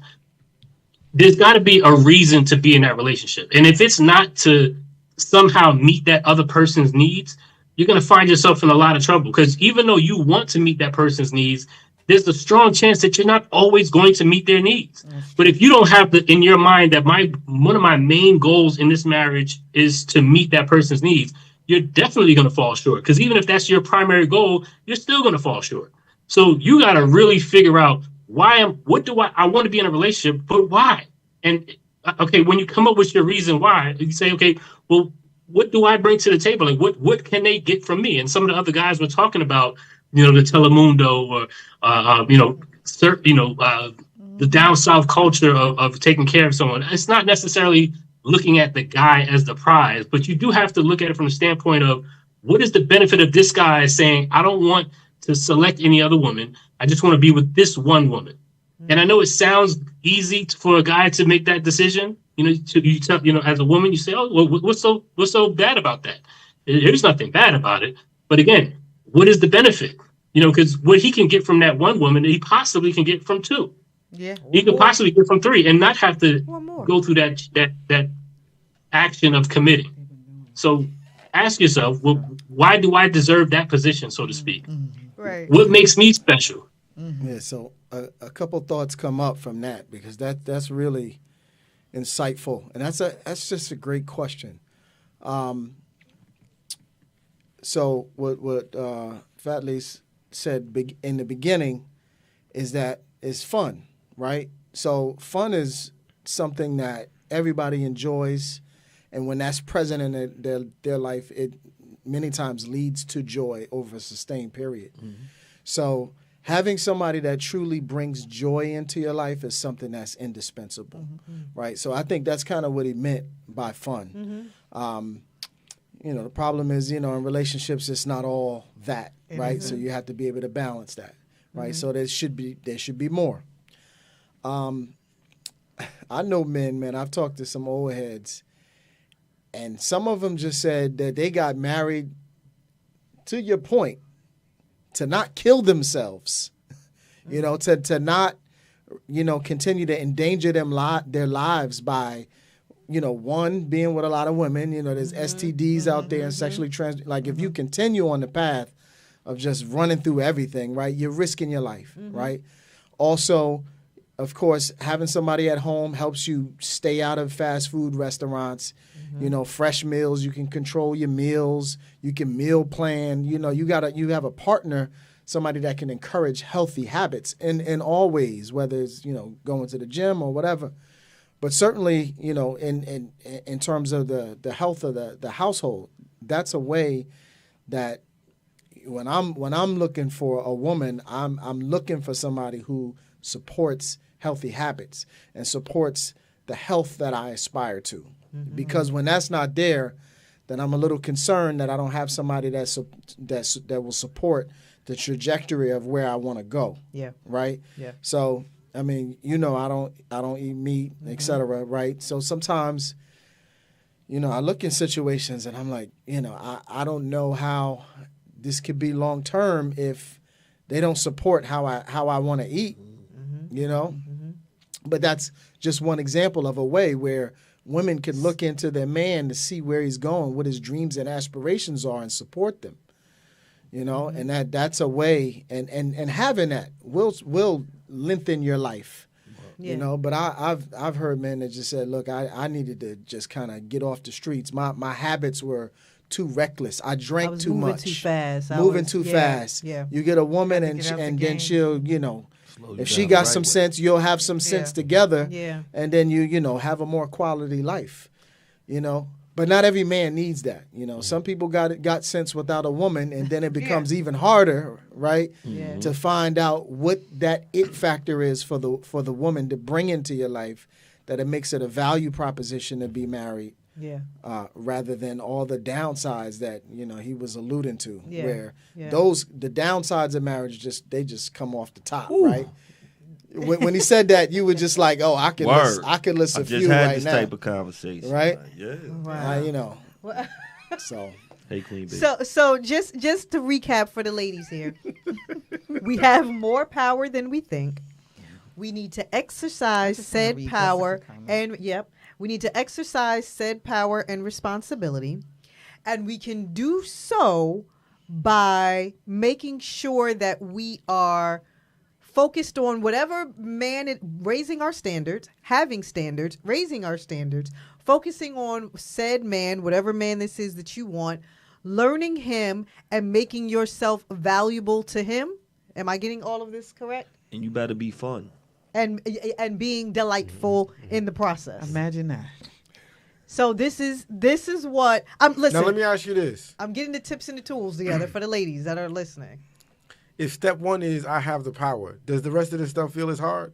There's got to be a reason to be in that relationship. And if it's not to somehow meet that other person's needs, you're going to find yourself in a lot of trouble. Because even though you want to meet that person's needs, there's a strong chance that you're not always going to meet their needs. But if you don't have in your mind that one of my main goals in this marriage is to meet that person's needs, you're definitely going to fall short. Because even if that's your primary goal, you're still going to fall short. So you got to really figure out I want to be in a relationship, but why? And okay, when you come up with your reason why, you say, okay, well, what do I bring to the table? Like, what can they get from me? And some of the other guys were talking about, the Telemundo or, the down south culture of taking care of someone. It's not necessarily looking at the guy as the prize, but you do have to look at it from the standpoint of what is the benefit of this guy saying, I don't want to select any other woman. I just want to be with this one woman. And I know it sounds easy for a guy to make that decision. As a woman, you say, oh, well, what's so bad about that? There's nothing bad about it. But again, what is the benefit? Because what he can get from that one woman, he possibly can get from two. Yeah, he could possibly get from three and not have to go through that action of committing. So ask yourself, well, why do I deserve that position, so to speak? Right. What makes me special? Yeah. So a couple thoughts come up from that because that's really insightful, and that's just a great question. So what Fat Lease said in the beginning is that it's fun, right? So fun is something that everybody enjoys, and when that's present in their life, it many times leads to joy over a sustained period. Mm-hmm. So having somebody that truly brings joy into your life is something that's indispensable, right? So I think that's kind of what he meant by fun. The problem is, in relationships, it's not all that, right? So you have to be able to balance that, right? So there should be more. I know men, man. I've talked to some old heads, and some of them just said that they got married, to your point, to not kill themselves, to not, continue to endanger their lives by, one, being with a lot of women. There's STDs out there and sexually if you continue on the path of just running through everything, right, you're risking your life, right? Also, of course, having somebody at home helps you stay out of fast food restaurants, fresh meals. You can control your meals. You can meal plan. You have a partner, somebody that can encourage healthy habits in all ways, whether it's, going to the gym or whatever. But certainly, in terms of the health of the household, that's a way that when I'm looking for a woman, I'm looking for somebody who supports healthy habits and supports the health that I aspire to. Because when that's not there, then I'm a little concerned that I don't have somebody that will support the trajectory of where I want to go. Yeah. Right. Yeah. So I mean, I don't eat meat, etc. Right. So sometimes, I look in situations and I'm like, I don't know how this could be long term if they don't support how I want to eat. But that's just one example of a way where women can look into their man to see where he's going, what his dreams and aspirations are, and support them. And that's a way, and having that will lengthen your life. Yeah. But I've heard men that just said, look, I needed to just kind of get off the streets. My habits were too reckless. I drank too much. Moving too fast. Yeah. You get a woman and then she'll, if she got some sense, you'll have some sense together. Yeah. And then you have a more quality life. But not every man needs that. Some people got sense without a woman, and then it becomes even harder, right? Yeah. To find out what that it factor is for the woman to bring into your life, that it makes it a value proposition to be married. Yeah. Rather than all the downsides that he was alluding to, where Yeah. the downsides of marriage just come off the top, right? When he said that, you were just like, "Oh, I could list a few right now." I just had this type of conversation, right? Yeah. Wow. So. Hey, Queen Bee. So just to recap for the ladies here, we have more power than we think. We need to exercise said power we need to exercise said power and responsibility, and we can do so by making sure that we are focused on whatever raising our standards, having standards, raising our standards, focusing on said man, whatever man this is that you want, learning him and making yourself valuable to him. Am I getting all of this correct? And you better be fun. And being delightful in the process. Imagine that. So this is what I'm listening. Now let me ask you this. I'm getting the tips and the tools together for the ladies that are listening. If step one is I have the power, does the rest of this stuff feel as hard?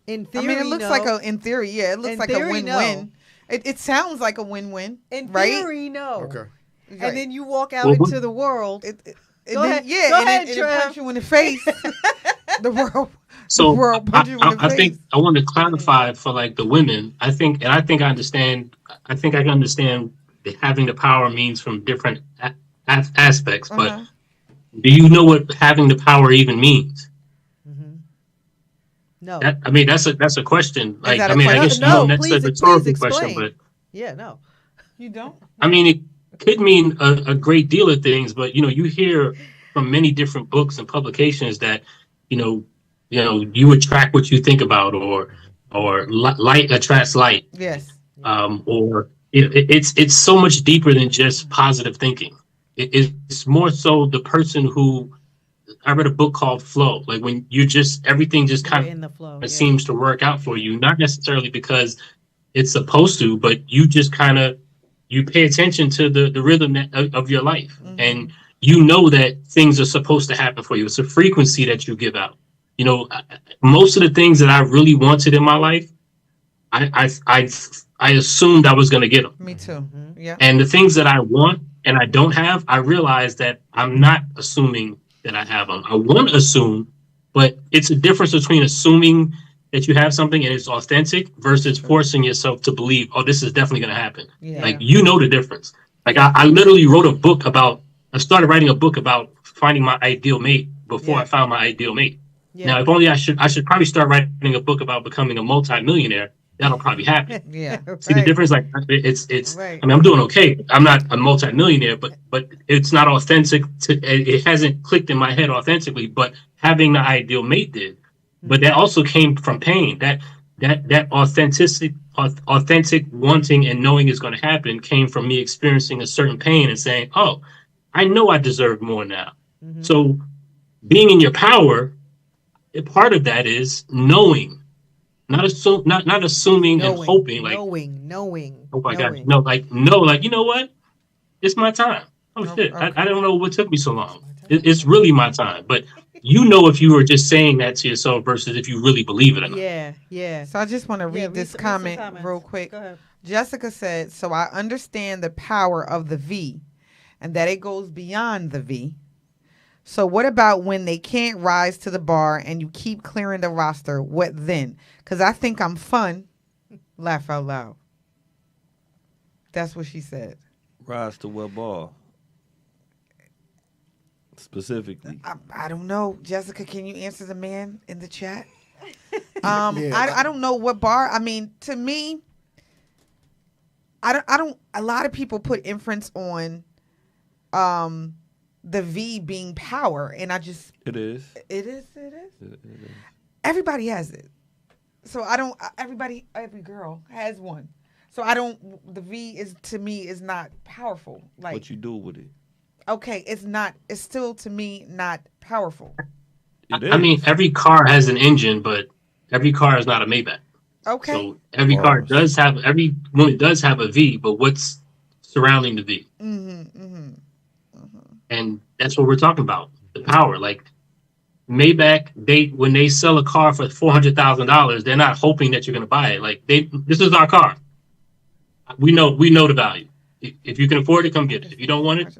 In theory, it looks in theory, yeah, it looks like a win-win. No. It sounds like a win-win. In right? theory, no. Okay. And then you walk out into the world. Go ahead, it punch you in the face. The world. So the world punch you in the I face. think I want to clarify for the women. I think I understand. I think I can understand that having the power means from different aspects. But do you know what having the power even means? No. That's a question. I guess that's a rhetorical question. But no, you don't. It could mean a great deal of things, but you hear from many different books and publications that you attract what you think about, or light attracts light. Yes. Or it's so much deeper than just positive thinking. It's more so the person who. I read a book called Flow. Like when everything just kind of seems to work out for you, not necessarily because it's supposed to, but you just you pay attention to the rhythm of your life, and you know that things are supposed to happen for you. It's a frequency that you give out. Most of the things that I really wanted in my life, I assumed I was going to get them. Me too. Yeah. And the things that I want and I don't have, I realize that I'm not assuming that I have them. I want to assume, but it's a difference between assuming that you have something and it's authentic versus forcing yourself to believe, oh, this is definitely going to happen. Yeah. The difference. I literally wrote I started writing a book about finding my ideal mate before I found my ideal mate. Yeah. Now, if only I should probably start writing a book about becoming a multi-millionaire. That'll probably happen. Yeah. See the difference? It's right. I'm doing okay. I'm not a multi-millionaire, but it's not authentic. It hasn't clicked in my head authentically, but having the ideal mate did. But that also came from pain. That authentic wanting and knowing is going to happen came from me experiencing a certain pain and saying, oh, I know I deserve more now. Mm-hmm. So being in your power, part of that is knowing. Not assuming and hoping, knowing. Oh my God, you know what? It's my time. Oh shit, I don't know what took me so long. It's really my time. But you know if you were just saying that to yourself versus if you really believe it or not. Yeah. So I just want to read this comment real quick. Go ahead. Jessica said, so I understand the power of the V and that it goes beyond the V. So what about when they can't rise to the bar and you keep clearing the roster? What then? Because I think I'm fun. Laugh out loud. That's what she said. Rise to what bar? Specifically. I don't know. Jessica, can you answer the man in the chat? I don't know what bar. I mean, to me, I don't a lot of people put inference on the V being power, and I just It is. Everybody has it. So I don't every girl has one. So the V is to me is not powerful. Like What you do with it? Okay, it's still to me not powerful. I mean, every car has an engine, but every car is not a Maybach. Okay. So every woman does have a V, but what's surrounding the V? And that's what we're talking about, the power. Like Maybach, when they sell a car for $400,000, they're not hoping that you're going to buy it. Like this is our car. We know the value. If you can afford it, come get it. If you don't want it,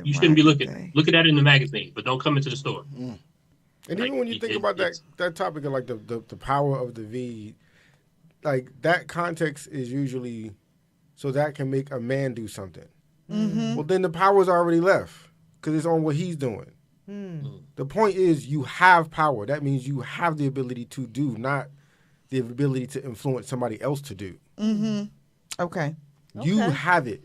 you shouldn't be looking at it in the magazine, but don't come into the store. And even when you think about that topic of like the power of the V, like that context is usually so that can make a man do something. Well, then the power's already left because it's on what he's doing. The point is you have power. That means you have the ability to do, not the ability to influence somebody else to do. Okay. You have it.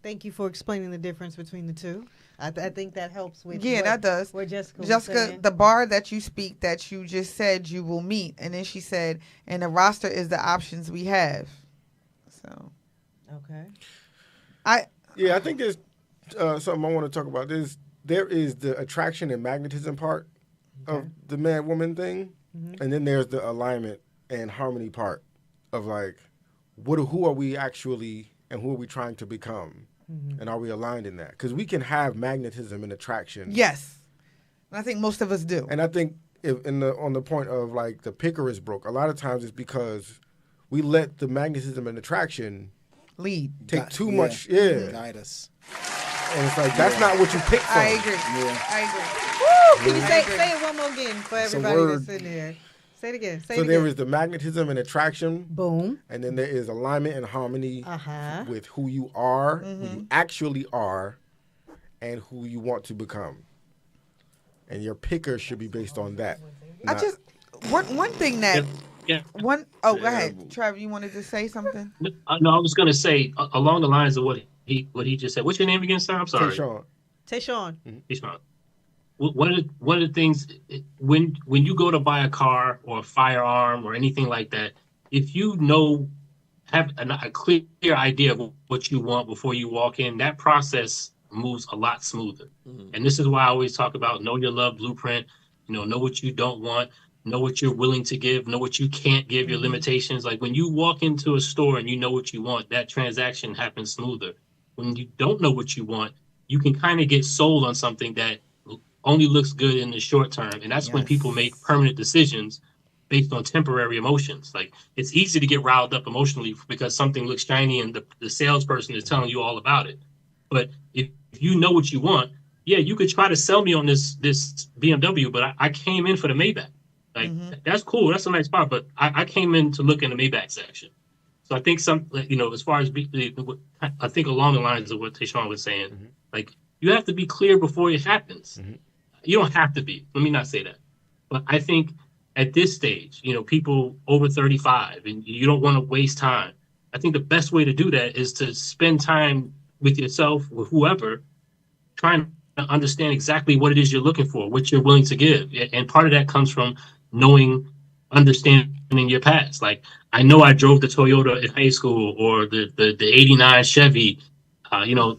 Thank you for explaining the difference between the two. I think that helps with that does. Where Jessica the bar that you speak that you just said you will meet, and then she said, and the roster is the options we have. So, okay. I think there's something I want to talk about. There is the attraction and magnetism part of the man-woman thing, and then there's the alignment and harmony part of like, who are we actually and who are we trying to become? And are we aligned in that? Because we can have magnetism and attraction. Yes. I think most of us do. And I think on the point of like the picker is broke, a lot of times it's because we let the magnetism and attraction take too much. Guide us. And it's like, that's not what you picked from. I agree. Yeah. I agree. Woo! Can you say it one more again for everybody that's in there? Say it again. So there is the magnetism and attraction. Boom. And then there is alignment and harmony with who you are, who you actually are, and who you want to become. And your picker should be based on that. One thing that go ahead, Trevor. You wanted to say something? No, I was going to say along the lines of what he just said. What's your name again, sir? I'm sorry. Tayshawn. Tayshawn. One of the things when you go to buy a car or a firearm or anything like that, if you have a clear idea of what you want before you walk in, that process moves a lot smoother. And this is why I always talk about know your love blueprint. Know what you don't want, know what you're willing to give, know what you can't give, your limitations. Like when you walk into a store and you know what you want, that transaction happens smoother. When you don't know what you want, you can kind of get sold on something that only looks good in the short term. And that's when people make permanent decisions based on temporary emotions. Like it's easy to get riled up emotionally because something looks shiny and the salesperson is telling you all about it. But if you know what you want, you could try to sell me on this BMW, but I came in for the Maybach. Like that's cool. That's a nice car, but I came in to look in the Maybach section. So I think as far as I think along the lines of what Tayshawn was saying, like you have to be clear before it happens. You don't have to be. Let me not say that. But I think at this stage, people over 35 and you don't want to waste time. I think the best way to do that is to spend time with yourself, with whoever, trying to understand exactly what it is you're looking for, what you're willing to give. And part of that comes from understanding your past. Like I know I drove the Toyota in high school or the 89 Chevy.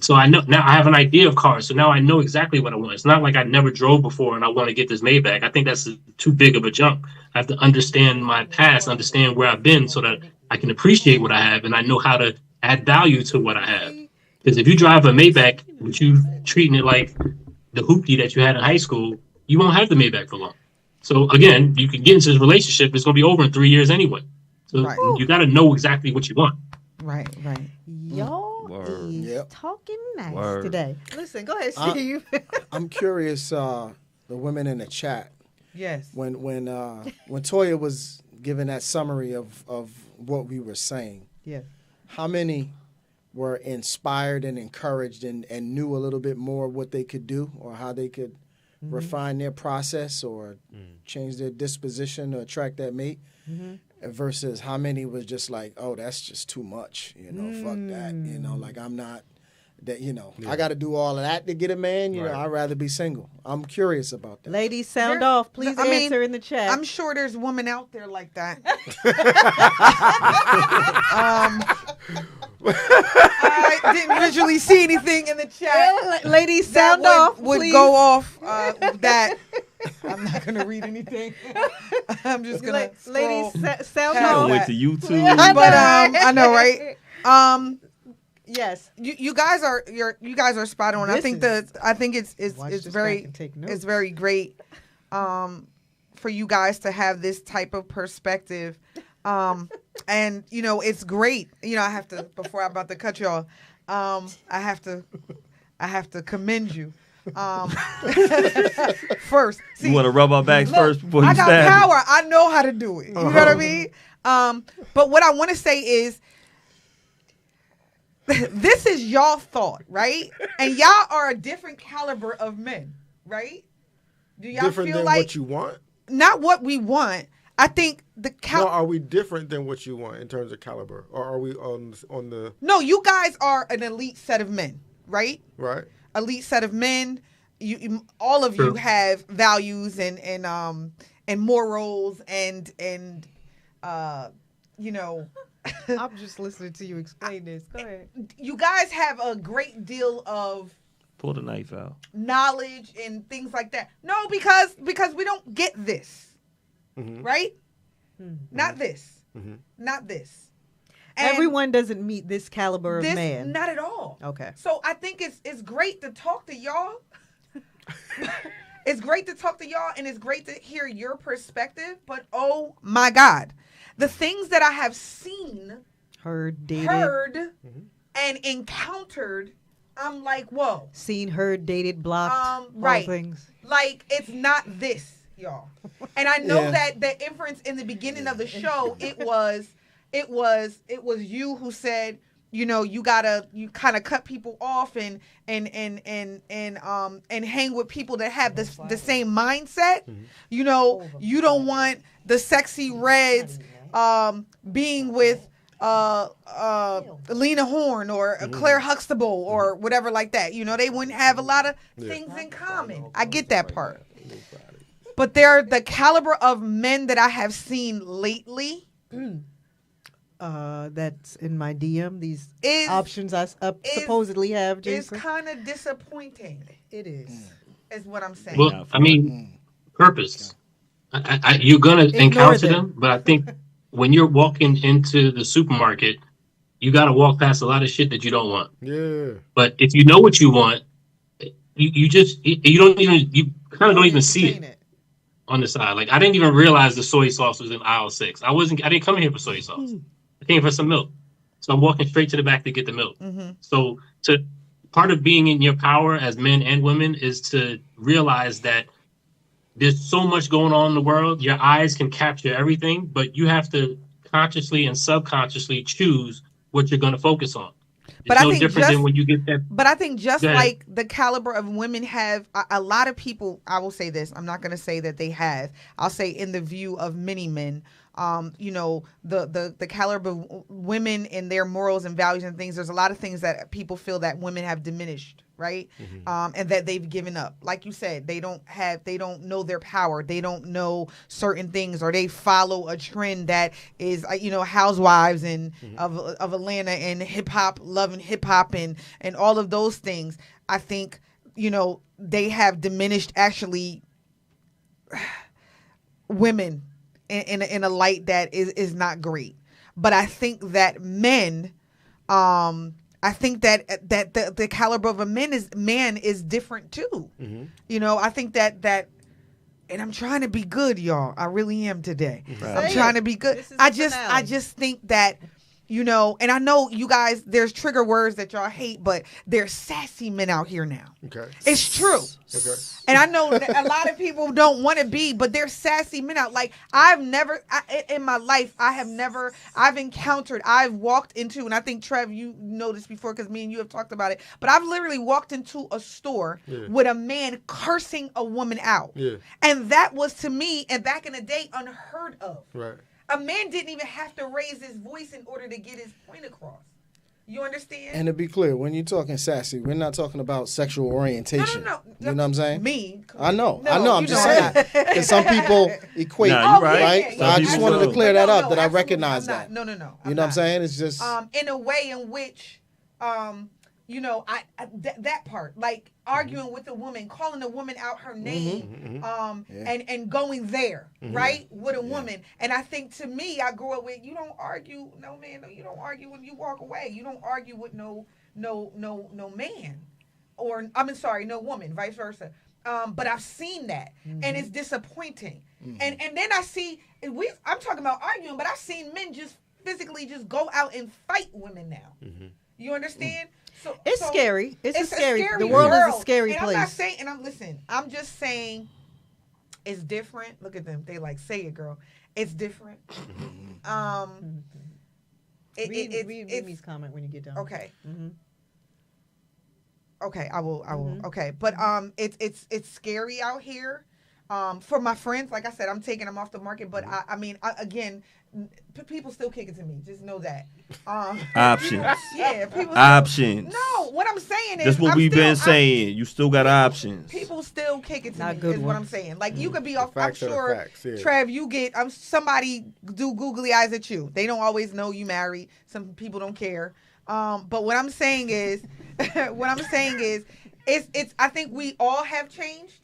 So I know now I have an idea of cars. So now I know exactly what I want. It's not like I never drove before and I want to get this Maybach. I think that's too big of a jump. I have to understand my past, understand where I've been so that I can appreciate what I have and I know how to add value to what I have. Because if you drive a Maybach, but you treating it like the hoopty that you had in high school, you won't have the Maybach for long. So again, you can get into this relationship. It's going to be over in 3 years anyway. So you got to know exactly what you want. Right. Y'all is talking nice today. Listen, go ahead, Steve. I'm curious, the women in the chat. Yes. When Toya was giving that summary of what we were saying. Yeah. How many were inspired and encouraged and knew a little bit more what they could do or how they could refine their process or change their disposition to attract that mate? Versus how many was just like, oh, that's just too much, fuck that, like I'm not that, I got to do all of that to get a man, know, I'd rather be single. I'm curious about that. Ladies, sound off. Please answer in the chat. I'm sure there's women out there like that. I didn't visually see anything in the chat. Ladies, sound off. Would please. go off that. I'm not gonna read anything. I'm just gonna ladies sound I off. went to YouTube. But I know, right? Yes, you guys are spot on. I think it's very great for you guys to have this type of perspective. And it's great. I have to, before I'm about to cut y'all, I have to commend you. First, see, you want to rub our backs first before you I got stab power. me? I know how to do it. You know what I mean? But what I want to say is, this is y'all thought, right? And y'all are a different caliber of men, right? Do y'all different feel than like what you want? Not what we want. I think No, are we different than what you want in terms of caliber, or are we on the? No, you guys are an elite set of men, right? Right. Elite set of men. You all of you have values and morals and I'm just listening to you explain this. Go ahead. You guys have a great deal of Pull the knife out. knowledge and things like that. No, because we don't get this. Right? Not this. Not this. And everyone doesn't meet this caliber of man. Not at all. Okay. So I think it's great to talk to y'all. It's great to talk to y'all, and it's great to hear your perspective. But oh my God, the things that I have seen, heard, dated, and encountered, I'm like, whoa. Seen, heard, dated, blocked, right. all things. Like, it's not this, y'all. And I know that the inference in the beginning of the show, it was you who said, you kind of cut people off and hang with people that have the same mindset. You don't want the sexy reds being with Lena Horne or Claire Huxtable or whatever like that. They wouldn't have a lot of things in common. I get that part. But they're the caliber of men that I have seen lately. That's in my DM. These options I supposedly have, Jason. It's kind of disappointing. It is. Is what I'm saying. Well, I mean, purpose. You're going to encounter them, but I think when you're walking into the supermarket, you got to walk past a lot of shit that you don't want. Yeah. But if you know what you want, you kind of don't even see it on the side. Like, I didn't even realize the soy sauce was in aisle 6. I didn't come here for soy sauce. I came for some milk. So I'm walking straight to the back to get the milk. So part of being in your power as men and women is to realize that there's so much going on in the world. Your eyes can capture everything, but you have to consciously and subconsciously choose what you're going to focus on. But it's I no think different than when you get that. But I think just like the caliber of women have, a lot of people, I will say this, I'm not going to say that they have, I'll say in the view of many men, the caliber of women and their morals and values and things, there's a lot of things that people feel that women have diminished, right? And that they've given up. Like you said, they don't know their power. They don't know certain things, or they follow a trend that is, housewives and of Atlanta and hip hop, loving hip hop and all of those things. I think, they have diminished actually women in a light that is not great. But I think that men, I think that the caliber of a man is different too. I think that and I'm trying to be good, y'all. I really am today. Right. I'm trying to be good. I just think that, you know, and I know you guys, there's trigger words that y'all hate, but there's sassy men out here now. Okay. It's true. Okay. And I know a lot of people don't want to be, but there's sassy men out. Like, in my life, I've walked into, and I think, Trev, you know this before because me and you have talked about it, but I've literally walked into a store with a man cursing a woman out. Yeah. And that was, to me, and back in the day, unheard of. Right. A man didn't even have to raise his voice in order to get his point across. You understand? And to be clear, when you're talking sassy, we're not talking about sexual orientation. No. You know what I'm saying? Me. I know. I'm just saying. Because some people equate, right? Yeah. I just wanted to clear that up, that I recognize that. No. You know what I'm saying? It's just... in a way in which... you know, that part, like arguing with a woman, calling a woman out her name, and going there, right, with a woman. And I think, to me, I grew up with, you don't argue, no man, you don't argue when you walk away. You don't argue with no man, or no woman, vice versa. But I've seen that, and it's disappointing. And then I see, I'm talking about arguing, but I've seen men just physically just go out and fight women now. You understand? So scary. It's scary. The world is a scary place. I'm not saying, I'm just saying it's different. Look at them. They like, say it, girl. It's different. Read Mimi's comment when you get done. Okay. Okay, I will. Okay, but it's scary out here. For my friends, like I said, I'm taking them off the market. But again, people still kick it to me. Just know that. Options. Yeah, people. Options. No, what I'm saying is that's what we've been saying. You still got options. People still kick it to Not me. good Is what I'm saying. Like you could be off. I'm sure, facts, yeah. Trev, you get. Somebody do googly eyes at you. They don't always know you married. Some people don't care. But what I'm saying is, it's. I think we all have changed.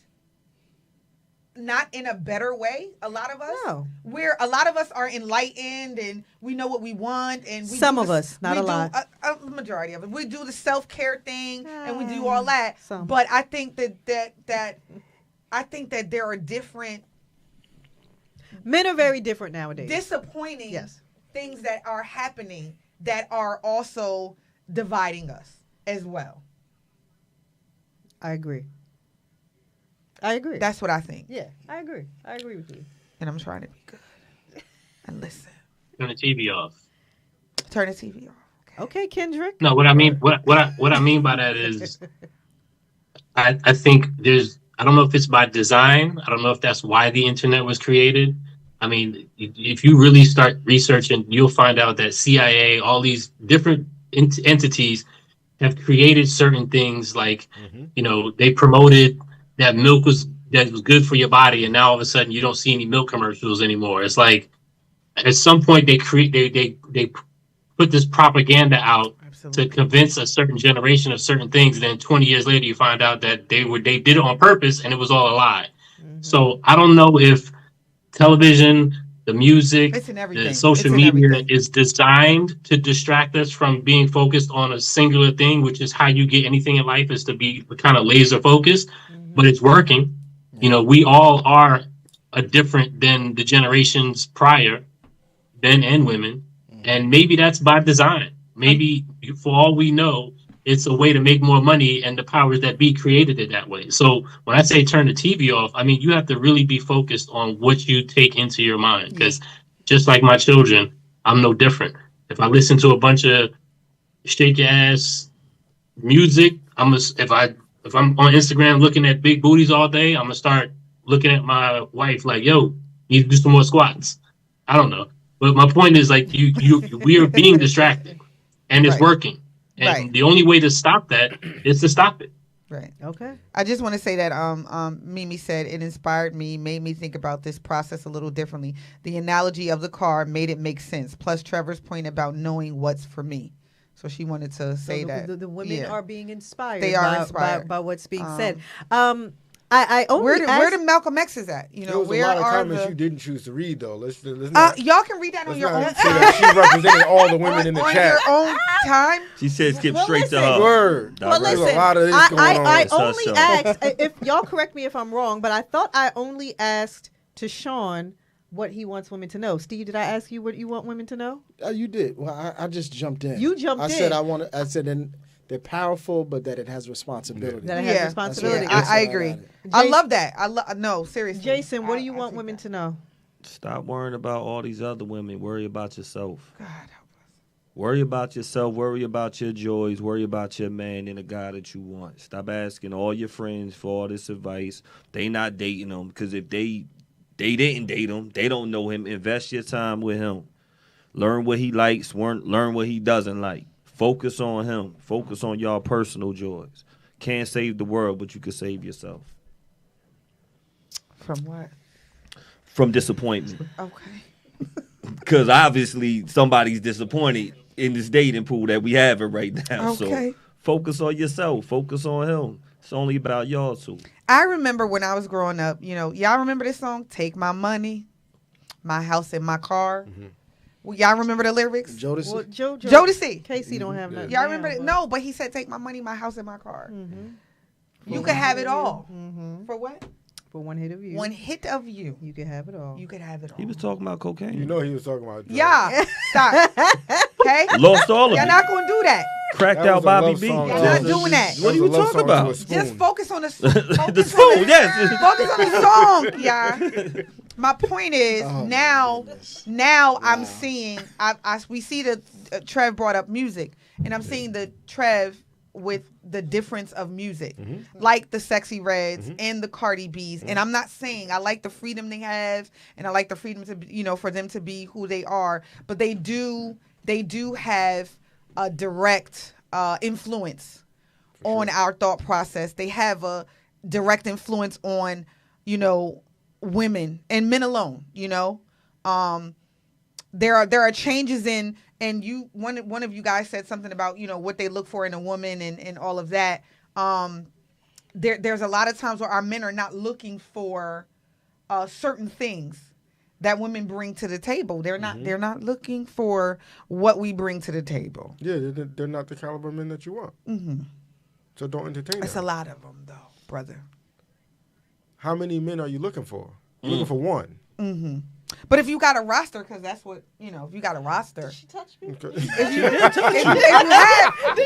Not in a better way. A lot of us, a lot of us are enlightened and we know what we want. And some of us, not a lot. A majority of it. We do the self-care thing and we do all that. But I think that there are different. Men are very different nowadays. Disappointing things that are happening that are also dividing us as well. I agree. That's what I think. Yeah, I agree. I agree with you. And I'm trying to be good and listen. Turn the TV off. Turn the TV off. Okay, Kendrick. No, what I mean by that is, I think I don't know if it's by design. I don't know if that's why the internet was created. I mean, if you really start researching, you'll find out that CIA, all these different entities have created certain things like, they promoted that milk was good for your body, and now all of a sudden you don't see any milk commercials anymore. It's like at some point they put this propaganda out to convince a certain generation of certain things, and then 20 years later you find out that they did it on purpose and it was all a lie. So I don't know if television, the music, the social media is designed to distract us from being focused on a singular thing, which is how you get anything in life, is to be kind of laser focused. But it's working. We all are different than the generations prior, men and women. And maybe that's by design. Maybe, for all we know, it's a way to make more money, and the powers that be created it that way. So when I say turn the TV off, I mean, you have to really be focused on what you take into your mind. Because just like my children, I'm no different. If I listen to a bunch of shake your ass music, if I'm on Instagram looking at big booties all day, I'm going to start looking at my wife like, yo, need to do some more squats. I don't know. But my point is, like, we are being distracted, and it's working. And the only way to stop that is to stop it. Right. Okay. I just want to say that Mimi said it inspired me, made me think about this process a little differently. The analogy of the car made it make sense. Plus Trevor's point about knowing what's for me. So she wanted to say that the women are being inspired. They are inspired by what's being said. I only where did Malcolm X is at? You know, there was where a lot of are comments you didn't choose to read though. Let's not, y'all can read that on your own say time. that she represented all the women in the on chat. your own time. She said skip straight to her. Word. Well, There's listen, a lot of this going on. I It's her only show. asked, if y'all correct me if I'm wrong, but I thought I only asked to Sean what he wants women to know. Steve, did I ask you what you want women to know? You did. Well, I just jumped in. You jumped in. I said they're powerful, but that it has responsibility. That it has responsibility. I agree. I love that. No, seriously. Jason, what do you want women to know? Stop worrying about all these other women. Worry about yourself. God help us. Worry about yourself. Worry about your joys. Worry about your man and the guy that you want. Stop asking all your friends for all this advice. They not dating them because if they didn't date him, they don't know him. Invest your time with him. Learn what he likes. Learn what he doesn't like. Focus on him. Focus on y'all personal joys. Can't save the world, but you can save yourself. From what? From disappointment. Okay. Because obviously somebody's disappointed in this dating pool that we have it right now. Okay. So focus on yourself. Focus on him. It's only about y'all two. I remember when I was growing up, y'all remember this song, Take My Money, My House and My Car? Mm-hmm. Well, y'all remember the lyrics? Jodeci. Well, Jodeci. Casey don't have nothing. Y'all remember it? No, but he said, take my money, my house, and my car. Mm-hmm. You could have it all. Mm-hmm. For what? For one hit of you. One hit of you. You could have it all. You could have it all. He was talking about cocaine. You know he was talking about drugs. Yeah. Stop. Okay? Lost all of Y'all it. not going to do that. Cracked That out was a Bobby love B. song. Y'all not doing that. What are you talking about? Just focus on the song. The spoon, yes. Focus on the song, yeah. My point is now I'm seeing we see the Trev brought up music, and I'm seeing the Trev with the difference of music, like the Sexy Reds and the Cardi B's. And I'm not saying I like the freedom they have, and I like the freedom to for them to be who they are, but they do have a direct influence on our thought process. They have a direct influence on women and men alone. There are changes in, and one of you guys said something about what they look for in a woman and all of that. There's a lot of times where our men are not looking for certain things that women bring to the table. They're not looking for what we bring to the table. Yeah, they're not the caliber men that you want. Mm-hmm. So don't entertain That's them. a lot of them, though, brother. How many men are you looking for? Looking for one. Mm-hmm. But if you got a roster, because that's what if you got a roster. She touched me. Okay.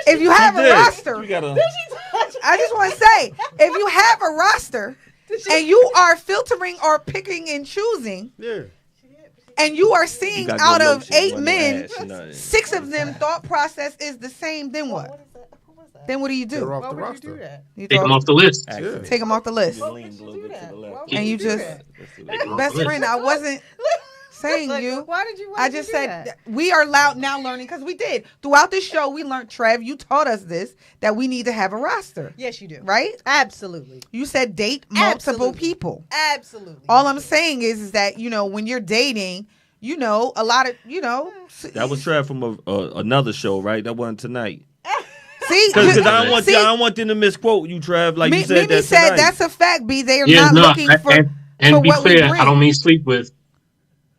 If you have a roster, I just want to say, if you have a roster and you are filtering or picking and choosing, and you are seeing out of 8 men, 6 of them thought process is the same, then what? Then what do you do? They're off the roster. Take them off the list. Yeah. Take them off the list. And you just, best friend, I wasn't saying you. Why did you? I just said we are now learning, because we did. Throughout this show, we learned, Trev, you taught us this, that we need to have a roster. Yes, you do. Right? Absolutely. You said date multiple people. Absolutely. All I'm saying is that, when you're dating, a lot of, That was Trev from another show, right? That wasn't tonight. See, because I don't want them to misquote you, Trev. Like you said, Mimi said that's a fact. B, they are not looking for. And for be what clear, we bring. I don't mean sleep with.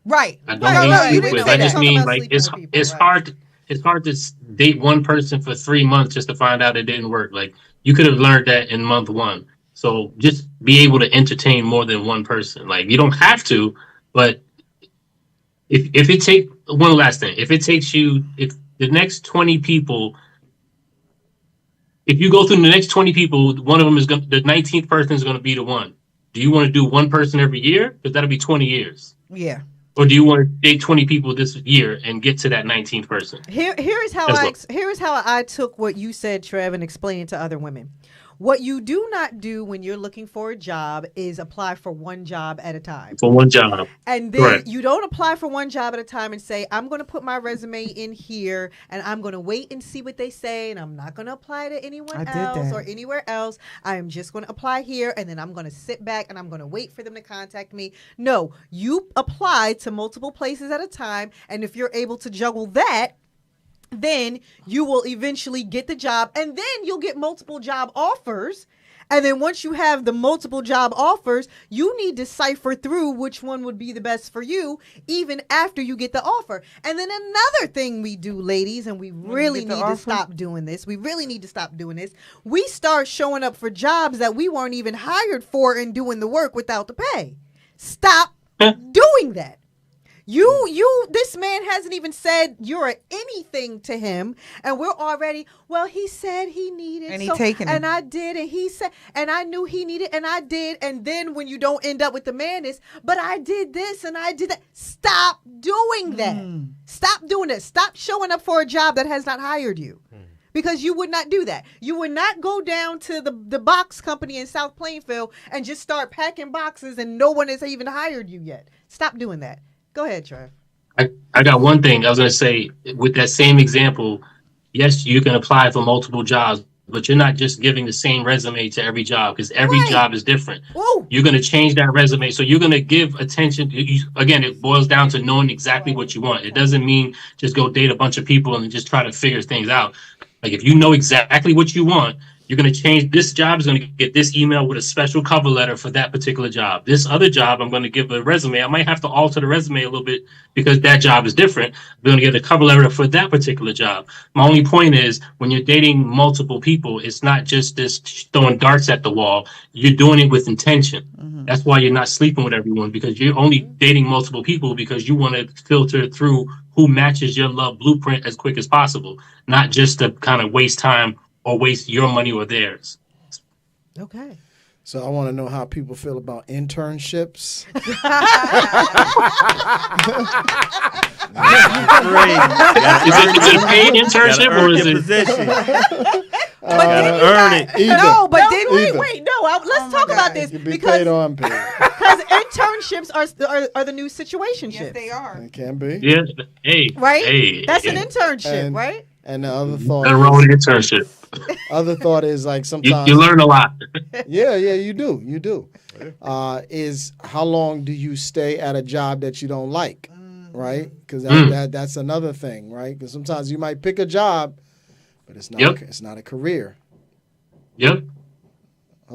Right. I don't mean sleep with. I just mean like it's hard. It's hard to date one person for 3 months just to find out it didn't work. Like you could have learned that in month 1. So just be able to entertain more than one person. Like you don't have to, but if it take one last thing, if the next 20 people. If you go through the next 20 people, one of them is going. The 19th person is going to be the one. Do you want to do one person every year? Because that'll be 20 years. Yeah. Or do you want to date 20 people this year and get to that 19th person? Here's how I took what you said, Trev, and explained it to other women. What you do not do when you're looking for a job is apply for one job at a time. For one job. And then you don't apply for one job at a time and say, I'm going to put my resume in here and I'm going to wait and see what they say and I'm not going to apply to anyone else or anywhere else. I am just going to apply here and then I'm going to sit back and I'm going to wait for them to contact me. No, you apply to multiple places at a time, and if you're able to juggle that, then you will eventually get the job, and then you'll get multiple job offers, And then once you have the multiple job offers, you need to cipher through which one would be the best for you, even after you get the offer. And then another thing we do, ladies, and we really need to stop doing this. We really need to stop doing this. We start showing up for jobs that we weren't even hired for and doing the work without the pay. Stop doing that. This man hasn't even said you're anything to him, and we're already, well, he said he needed, and he taking it. And I did, and he said, and I knew he needed, and I did, and then when you don't end up with the man is, but I did this and I did that. Stop doing that. Stop doing that. Stop showing up for a job that has not hired you. Because you would not do that. You would not go down to the box company in South Plainfield and just start packing boxes and no one has even hired you yet. Stop doing that. Go ahead, Trev. I got one thing I was going to say with that same example. Yes, you can apply for multiple jobs, but you're not just giving the same resume to every job because every job is different. Whoa. You're going to change that resume. So you're going to give attention. Again, it boils down to knowing exactly what you want. It doesn't mean just go date a bunch of people and just try to figure things out. Like if you know exactly what you want, you're going to change. This job is going to get this email with a special cover letter for that particular job. This other job, I'm going to give a resume. I might have to alter the resume a little bit because that job is different. I'm going to get a cover letter for that particular job. My only point is when you're dating multiple people, it's not just this throwing darts at the wall. You're doing it with intention. That's why you're not sleeping with everyone, because you're only dating multiple people because you want to filter through who matches your love blueprint as quick as possible, not just to kind of waste time or waste your money or theirs. Okay. So I want to know how people feel about internships. Is it a paid internship or is it? No, but then wait. No, let's talk about this because internships are the new situationships. Yes, they are. It can be. Yeah. Hey. Right. Hey. That's an internship, right? And the other thought. Nothing wrong with an internship. Other thought is like sometimes you learn a lot. Yeah, you do. Is how long do you stay at a job that you don't like, right? Because that's another thing, right? Because sometimes you might pick a job, but it's not. It's not a career. Yep.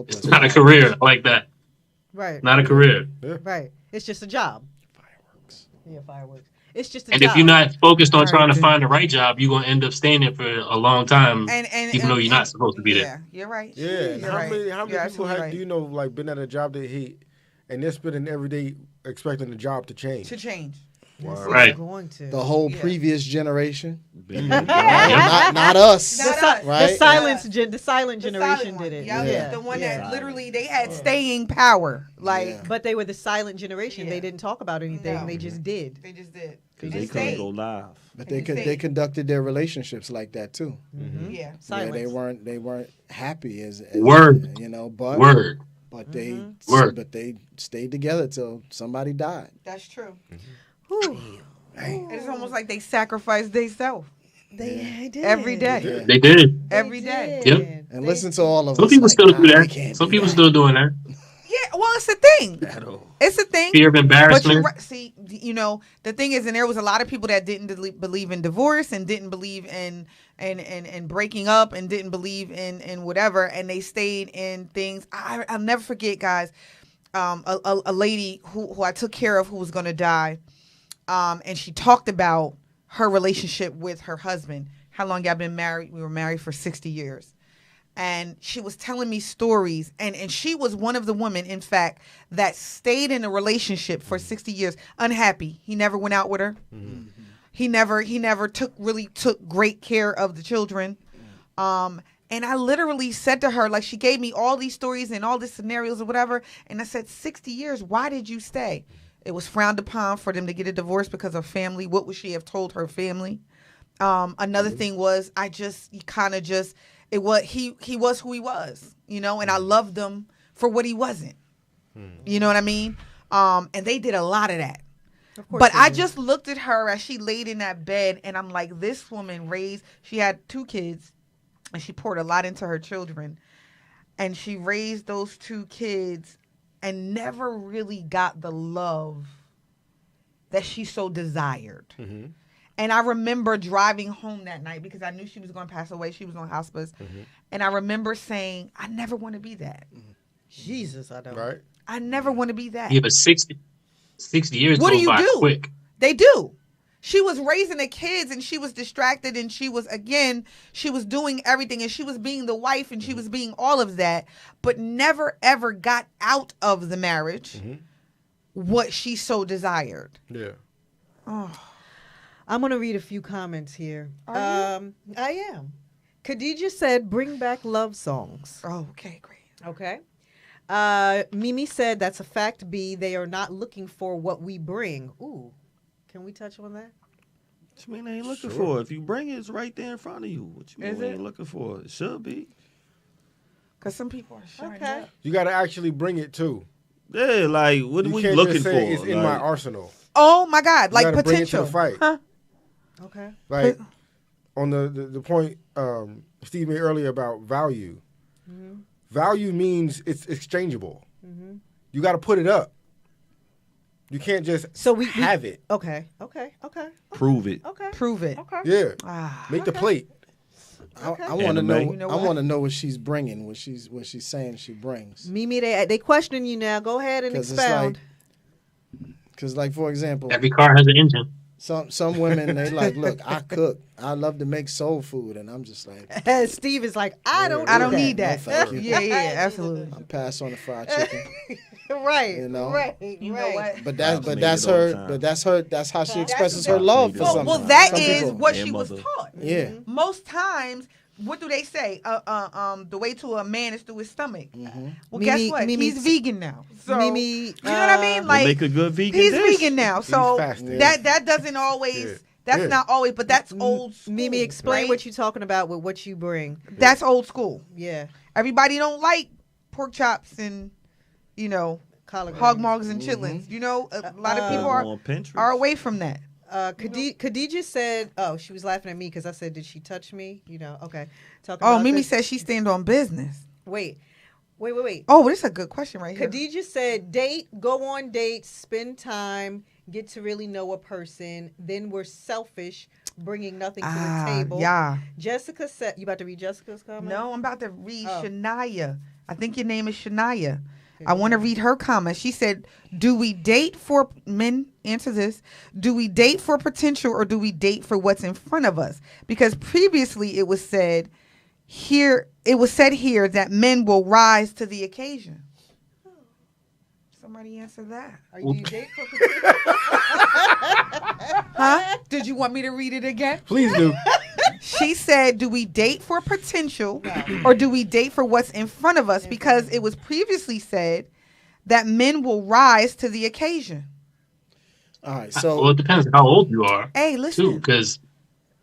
It's not a career. I like that. Right. Not a career. Right. It's just a job. Fireworks. Yeah, fireworks. It's just a and job. if you're not focused on trying to find the right job, you're gonna end up staying there for a long time, even though you're not supposed to be there. Yeah, you're right. Yeah. You're How many people right. do you know like been at a job they hate and they're spending every day expecting the job to change? Wow. Right. The whole previous generation. not us. Right? The silent generation did it. Yeah. The one that literally they had staying power. But they were the silent generation. They didn't talk about anything. No. They just did. Because they couldn't go live. But they conducted their relationships like that too. Yeah. Silence. They weren't happy as word. But word. But they stayed together till somebody died. That's true. It's almost like they sacrificed themselves. They did every day. Yeah. They did every day. Yep. And listen to all of some us. People still do that. Some people still doing that. Yeah, well, it's a thing. It's a thing. Fear of embarrassment. But see, the thing is, and there was a lot of people that didn't believe in divorce and didn't believe in breaking up and didn't believe in whatever, and they stayed in things. I'll never forget, guys. A lady who I took care of who was going to die, and she talked about her relationship with her husband. How long y'all been married? We were married for 60 years. And she was telling me stories, and she was one of the women, in fact, that stayed in a relationship for 60 years, unhappy. He never went out with her. Mm-hmm. He never took great care of the children. And I literally said to her, like, she gave me all these stories and all these scenarios or whatever, and I said, 60 years, why did you stay? It was frowned upon for them to get a divorce because of family. What would she have told her family? Another thing was, he was who he was, and I loved him for what he wasn't. You know what I mean? And they did a lot of that. But I just looked at her as she laid in that bed, and I'm like, this woman she had 2 kids, and she poured a lot into her children. And she raised those 2 kids and never really got the love that she so desired. Mm-hmm. And I remember driving home that night because I knew she was going to pass away. She was on hospice. And I remember saying, I never want to be that. Jesus, I don't. Right. I never want to be that. Yeah, but 60 years What go do you by do? quick. They do. She was raising the kids and she was distracted and she was doing everything and she was being the wife and she was being all of that, but never ever got out of the marriage what she so desired. Yeah. Oh. I'm going to read a few comments here. Are you? I am. Khadija said, bring back love songs. Oh, okay, great. Okay. Mimi said, that's a fact, B. They are not looking for what we bring. Ooh. Can we touch on that? What you mean they ain't looking for it? If you bring it, it's right there in front of you. What you mean Is we it? ain't looking for it? It should be. Because some people are shy. Okay. You got to actually bring it too. Yeah, like what are You we can't looking just for? say it's in my Like, arsenal. Oh my God, You like gotta bring it to potential. the fight. Huh? Okay. Like on the point Steve made earlier about value. Value means it's exchangeable. You got to put it up. You can't just we have it. Okay. prove it. Okay. Prove it. Okay. Yeah. Make the plate. I want to know. Anime. You know I what? want to know what she's bringing. What she's saying she brings. Mimi, they questioning you now. Go ahead and expound. Because like for example, Every car has an engine. some women they like, look, I cook. I love to make soul food, and I'm just like, Steve is like, I don't need that. No, thank you. Yeah, absolutely. I'm pass on the fried chicken. right. You know? Right. You know what? But Pops made that's it all the her. time. But that's how she expresses what her that- love for Well, something. Well, that Some is people- what and she was mother. taught. Yeah. Most times, what do they say? The way to a man is through his stomach. Well, Mimi- guess what? Mimi- He's vegan now. So Mimi, you know what I mean? We'll Like make a good vegan he's dish. vegan now. So fasting. that doesn't always. Yeah. That's Yeah. not always, but that's old school. Mimi, explain right? what you're talking about with what you bring. That's old school. Yeah. Everybody don't like pork chops and Collard hog greens. mugs and chitlins. You know, a lot of people on Pinterest. are away from that. Khadija said, oh, she was laughing at me because I said, did she touch me? Okay. Talking Oh, about Mimi this- says she stand on business. Wait. Oh, this is a good question right here. Khadija said, date, go on dates, spend time, get to really know a person. Then we're selfish, bringing nothing to the table. Yeah. Jessica said, you about to read Jessica's comment? No, I'm about to read Oh. Shania. I think your name is Shania. I want to read her comment. She said, do we date for men? Answer this. Do we date for potential or do we date for what's in front of us? Because previously it was said here that men will rise to the occasion. Somebody answer that. Are you date for potential? Huh? Did you want me to read it again? Please do. She said, do we date for potential or do we date for what's in front of us? Because it was previously said that men will rise to the occasion. All right, Well, so it depends on how old you are. Hey, listen. Too, because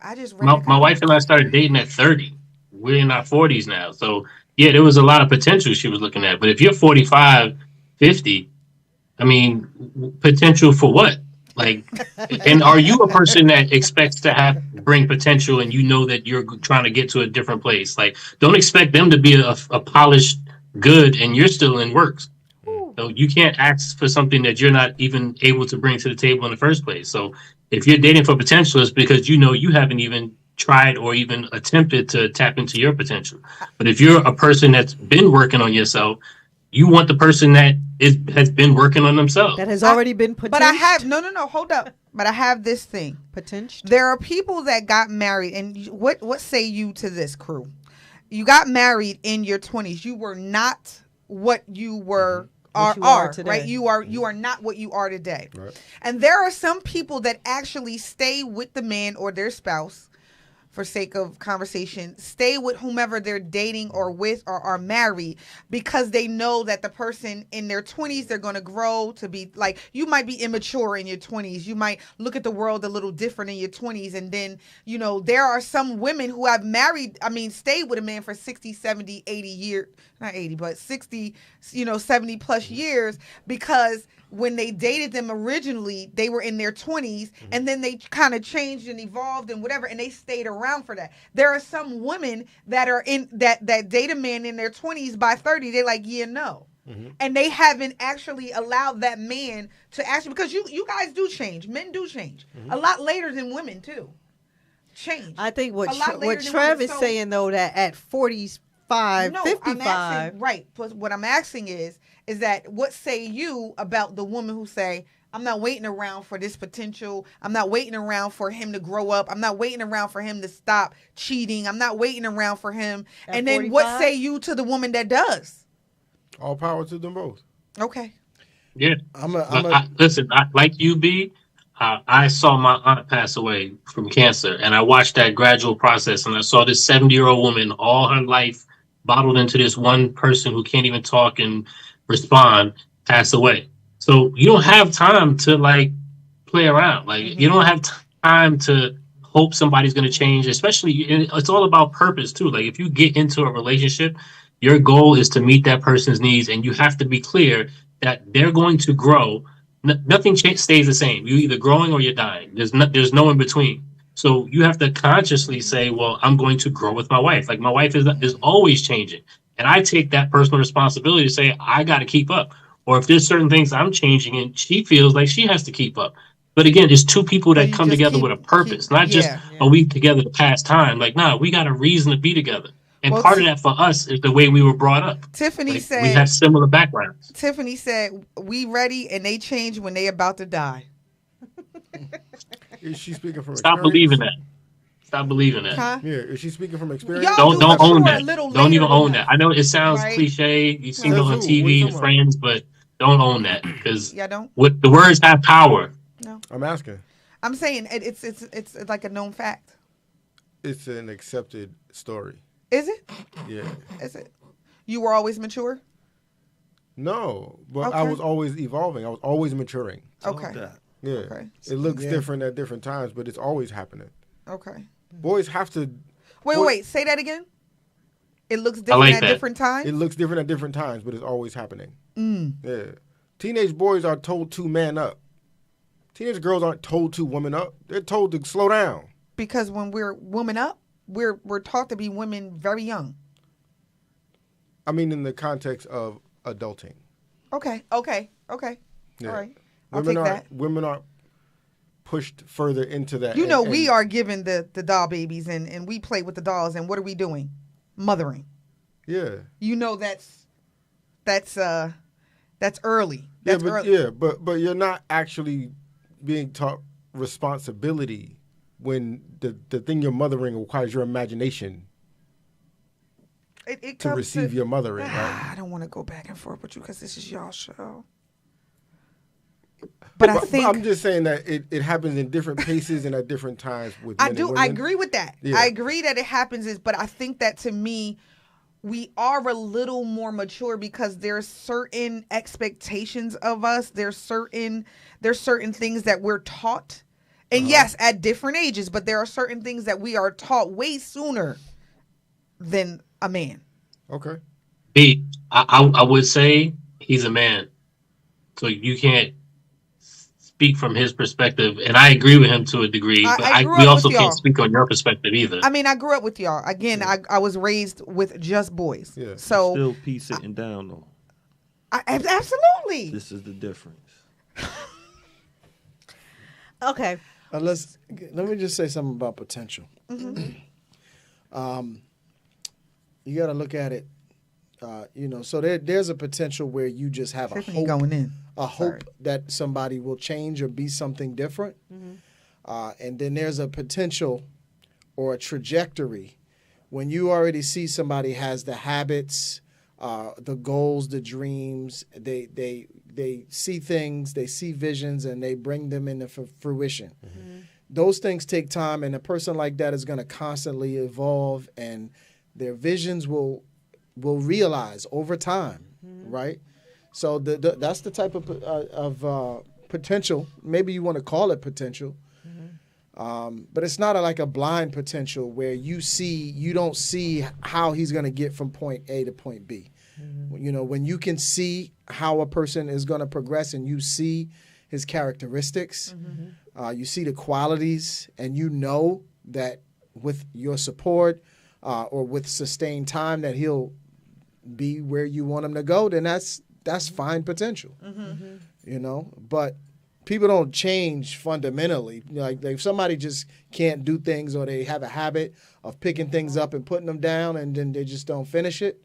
I just read my wife and I started dating at 30. We're in our 40s now. So, yeah, there was a lot of potential she was looking at. But if you're 45, 50, I mean, potential for what? Like, and are you a person that expects to bring potential and you know that you're trying to get to a different place? Like, don't expect them to be a polished good and you're still in works. So you can't ask for something that you're not even able to bring to the table in the first place. So if you're dating for potential, it's because you know you haven't even tried or even attempted to tap into your potential. But if you're a person that's been working on yourself, you want the person that has been working on themselves. That has already been potential. But I have no, hold up. But I have this thing. Potential. There are people that got married, and what say you to this, crew? You got married in your 20s. You were not what you were. What you are today. Right? You are not what you are today. Right. And there are some people that actually stay with the man or their spouse, for sake of conversation, stay with whomever they're dating or with or are married because they know that the person in their 20s, they're going to grow to be like, you might be immature in your 20s. You might look at the world a little different in your 20s. And then, there are some women who have stayed with a man for 60, 70, 80 years, not 80, but 60, 70 plus years because when they dated them originally, they were in their 20s and then they kind of changed and evolved and whatever, and they stayed around for that. There are some women that are in that date a man in their 20s. By 30, they're like, yeah, no. and they haven't actually allowed that man to actually, because you guys do change. Men do change a lot later than women too. Change. I think what Trev is saying though, that at 45, 55. Right. But what I'm asking is that what say you about the woman who say, I'm not waiting around for this potential. I'm not waiting around for him to grow up. I'm not waiting around for him to stop cheating. I'm not waiting around for him. At and then 45? what say you to the woman that does? All power to them both. Okay. Yeah. Listen, like you, B, I saw my aunt pass away from cancer, and I watched that gradual process, and I saw this 70-year-old woman all her life bottled into this one person who can't even talk and respond pass away. So you don't have time to play around. You don't have time to hope somebody's going to change, especially it's all about purpose too. If you get into a relationship, your goal is to meet that person's needs, and you have to be clear that they're going to grow. Nothing stays the same. You're either growing or you're dying. There's no in between. So you have to consciously say, well, I'm going to grow with my wife. My wife is always changing. And I take that personal responsibility to say, I got to keep up. Or if there's certain things I'm changing and she feels like she has to keep up. But again, it's two people that come together with a purpose, not just a week together to pass time. We got a reason to be together. And part of that for us is the way we were brought up. Tiffany said we have similar backgrounds. Tiffany said, we ready and they change when they about to die. Is she speaking from Stop believing that. Stop believing that. Huh? Yeah, is she speaking from experience? Don't own that. Don't even own that. I know it sounds cliche. You've seen it on TV and Friends, but don't own that because don't. The words have power. No, I'm asking. I'm saying it's like a known fact. It's an accepted story. Is it? Yeah. Is it? You were always mature? No, but I was always evolving. I was always maturing. Okay. Yeah. Okay. It looks different at different times, but it's always happening. Okay. Boys have to. Wait. Say that again. It looks different at different times? It looks different at different times, but it's always happening. Mm. Yeah. Teenage boys are told to man up. Teenage girls aren't told to woman up. They're told to slow down. Because when we're woman up, we're taught to be women very young. I mean, in the context of adulting. Okay. Yeah. All right. I'll take that. Women are pushed further into that. We are given the doll babies and we play with the dolls, and what are we doing? Mothering. Yeah. That's early. But you're not actually being taught responsibility when the thing you're mothering requires your imagination it to receive your mothering. Right? I don't want to go back and forth with you because this is y'all show. But I'm just saying that it happens in different paces and at different times with men and women. I agree with that. Yeah. I agree that it happens, but I think that to me, we are a little more mature because there's certain expectations of us. There's certain things that we're taught. And yes, at different ages, but there are certain things that we are taught way sooner than a man. Okay. B, I would say he's a man. So you can't speak from his perspective, and I agree with him to a degree, but we also can't speak on your perspective either. I mean, I grew up with y'all. Again, I was raised with just boys. Yeah. So still P sitting down though. Absolutely. This is the difference. Okay. Let me just say something about potential. Mm-hmm. You got to look at it. So there's a potential where you just have a hope that somebody will change or be something different. Mm-hmm. And then there's a potential or a trajectory when you already see somebody has the habits, the goals, the dreams, they see things, they see visions, and they bring them into fruition. Mm-hmm. Those things take time, and a person like that is going to constantly evolve, and their visions will realize over time, right? So that's the type of potential. Maybe you want to call it potential, but it's not like a blind potential where you don't see how he's going to get from point A to point B. Mm-hmm. When you can see how a person is going to progress and you see his characteristics, you see the qualities, and you know that with your support or with sustained time that he'll be where you want him to go, then that's that's fine potential. You know, but people don't change fundamentally. Like if somebody just can't do things, or they have a habit of picking things up and putting them down, and then they just don't finish it,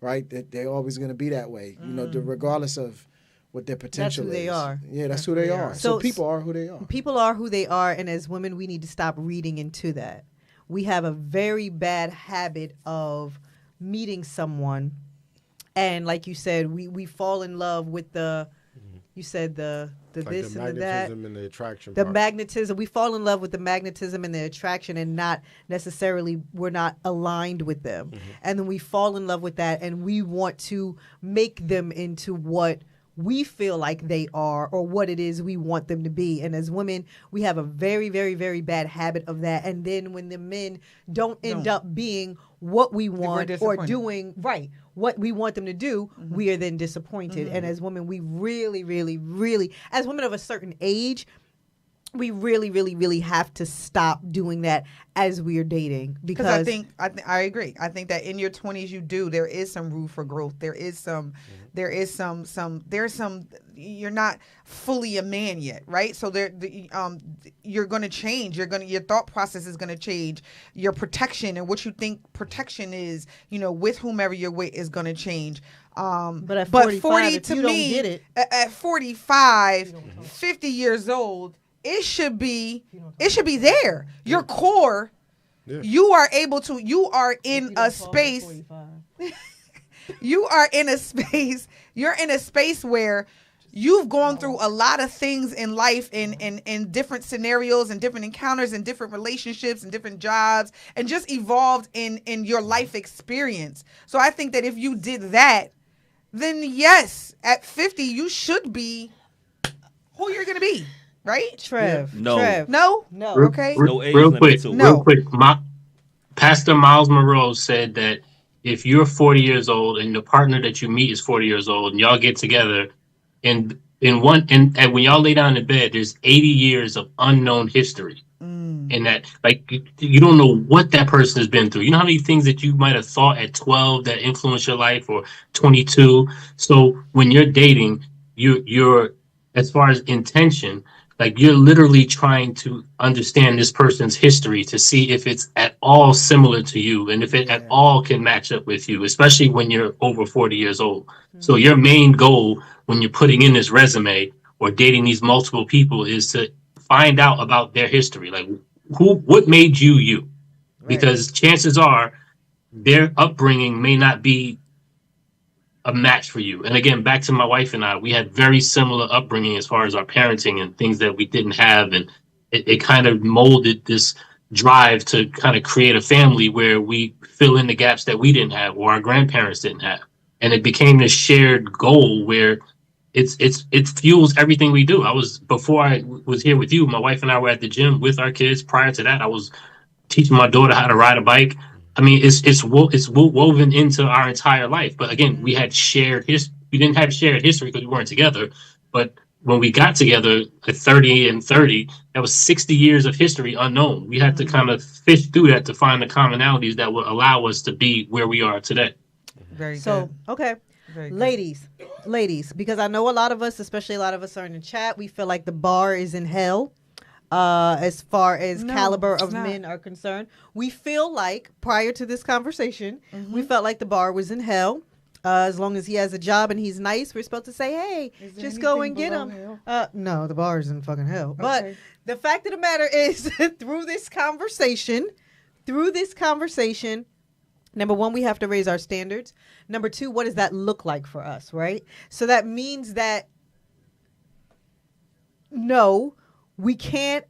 right? They're always going to be that way, you know, regardless of what their potential is. That's who they are. Yeah, that's who they are. So people are who they are. People are who they are, and as women, we need to stop reading into that. We have a very bad habit of meeting someone, and like you said, we fall in love with the, you said the like this the and the that. magnetism and the attraction. The part. magnetism. We fall in love with the magnetism and the attraction, and not necessarily we're not aligned with them. And then we fall in love with that, and we want to make them into what we feel like they are, or what it is we want them to be. And as women, we have a very, very, very bad habit of that. And then when the men don't end up being what we want or doing what we want them to do, we are then disappointed. And as women, we really, really, really, as women of a certain age, we really, really, really have to stop doing that as we are dating. Because I agree. I think that in your 20s, there is some room for growth. There is some, you're not fully a man yet, right? So you're going to change. Your thought process is going to change. Your protection and what you think protection is, you know, with whomever you're with is going to change. But at 45, 40 if to you me, don't get it, at 45, 50 years old, it should be there. Your core, you are in a space. You're in a space where you've gone through a lot of things in life, in different scenarios and different encounters and different relationships and different jobs, and just evolved in your life experience. So I think that if you did that, then yes, at 50, you should be who you're going to be. Right? Trev. No. Trev. No? No. Okay. No age Real limit quick. to Real quick. Pastor Miles Monroe said that if you're 40 years old and the partner that you meet is 40 years old and y'all get together, and when y'all lay down in bed, there's 80 years of unknown history. And that, like, you don't know what that person has been through. You know how many things that you might have thought at 12 that influenced your life, or 22. So when you're dating, you're as far as intention, like, you're literally trying to understand this person's history to see if it's at all similar to you, and if it at all can match up with you, especially when you're over 40 years old. So your main goal when you're putting in this resume or dating these multiple people is to find out about their history. Like, what made you you? Because chances are their upbringing may not be a match for you. And again, back to my wife and I, we had very similar upbringing as far as our parenting and things that we didn't have. And it kind of molded this drive to kind of create a family where we fill in the gaps that we didn't have or our grandparents didn't have. And it became this shared goal where it fuels everything we do. Before I was here with you, my wife and I were at the gym with our kids. Prior to that, I was teaching my daughter how to ride a bike. I mean, it's woven into our entire life. But again, we had shared history. We didn't have shared history because we weren't together. But when we got together at 30 and 30, that was 60 years of history unknown. We had to kind of fish through that to find the commonalities that would allow us to be where we are today. Very good. So, okay. Very good. Ladies, because I know a lot of us, especially a lot of us are in the chat, we feel like the bar is in hell. As far as caliber of men are concerned, we feel like prior to this conversation, we felt like the bar was in hell. As long as he has a job and he's nice, we're supposed to say, "Hey, just go and get him." No, the bar is in fucking hell. Okay. But the fact of the matter is, through this conversation, number one, we have to raise our standards. Number two, what does that look like for us, right? So that means that no, we can't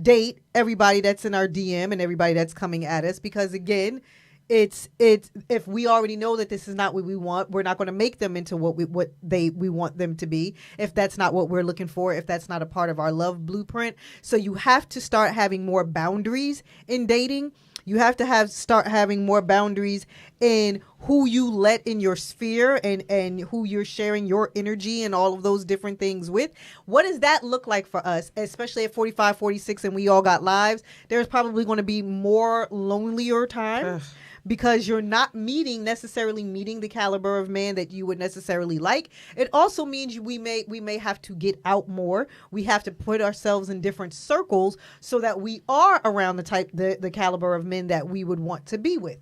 date everybody that's in our DM and everybody that's coming at us, because again, it's if we already know that this is not what we want, we're not going to make them into what we want them to be, if that's not what we're looking for, if that's not a part of our love blueprint. So you have to start having more boundaries in dating. You have to start having more boundaries in who you let in your sphere and who you're sharing your energy and all of those different things with. What does that look like for us, especially at 45, 46, and we all got lives? There's probably going to be more lonelier times because you're not necessarily meeting the caliber of man that you would necessarily like. It also means we may have to get out more. We have to put ourselves in different circles so that we are around the caliber of men that we would want to be with.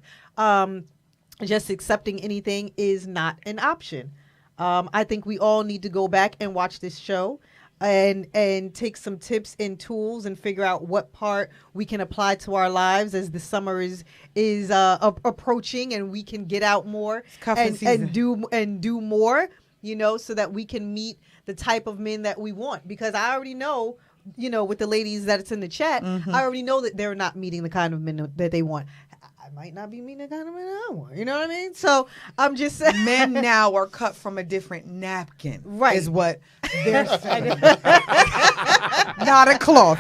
Just accepting anything is not an option. I think we all need to go back and watch this show and take some tips and tools and figure out what part we can apply to our lives as the summer is approaching and we can get out more and do more, so that we can meet the type of men that we want. Because I already know, with the ladies that's in the chat, I already know that they're not meeting the kind of men that they want. I might not be meeting the kind of men I want. You know what I mean? So I'm just saying. Men now are cut from a different napkin. Right. Is what they're saying. Not a cloth.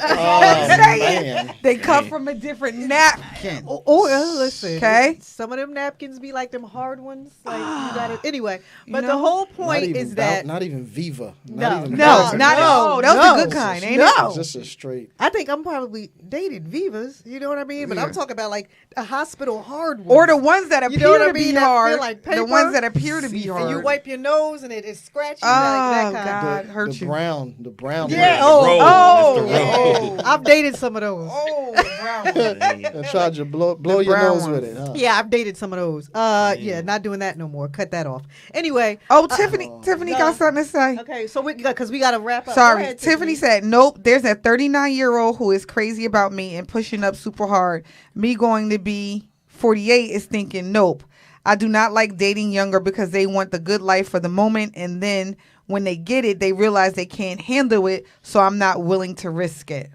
Man. They cut from a different napkin. Listen. Okay. Some of them napkins be like them hard ones. Like you gotta, anyway. But the whole point is that not even Viva. Not those are the good kind, ain't it? Just a straight. I think I'm probably dated Vivas. You know what I mean? But I'm talking about like a hospital hard one. Or the ones that appear to be hard. Like the ones that appear to be hard. And you wipe your nose and it is scratchy. Oh, like that God. kind. The brown. Yeah. I've dated some of those. The brown one. And tried to blow your nose with it. Huh? Yeah, I've dated some of those. Yeah, not doing that no more. Cut that off. Anyway. Tiffany got something to say. Okay, so because we got to wrap up. Sorry, ahead, Tiffany said, nope, there's a 39-year-old who is crazy about me and pushing up super hard. Me going to be 48 is thinking, nope. I do not like dating younger because they want the good life for the moment, and then when they get it, they realize they can't handle it, so I'm not willing to risk it.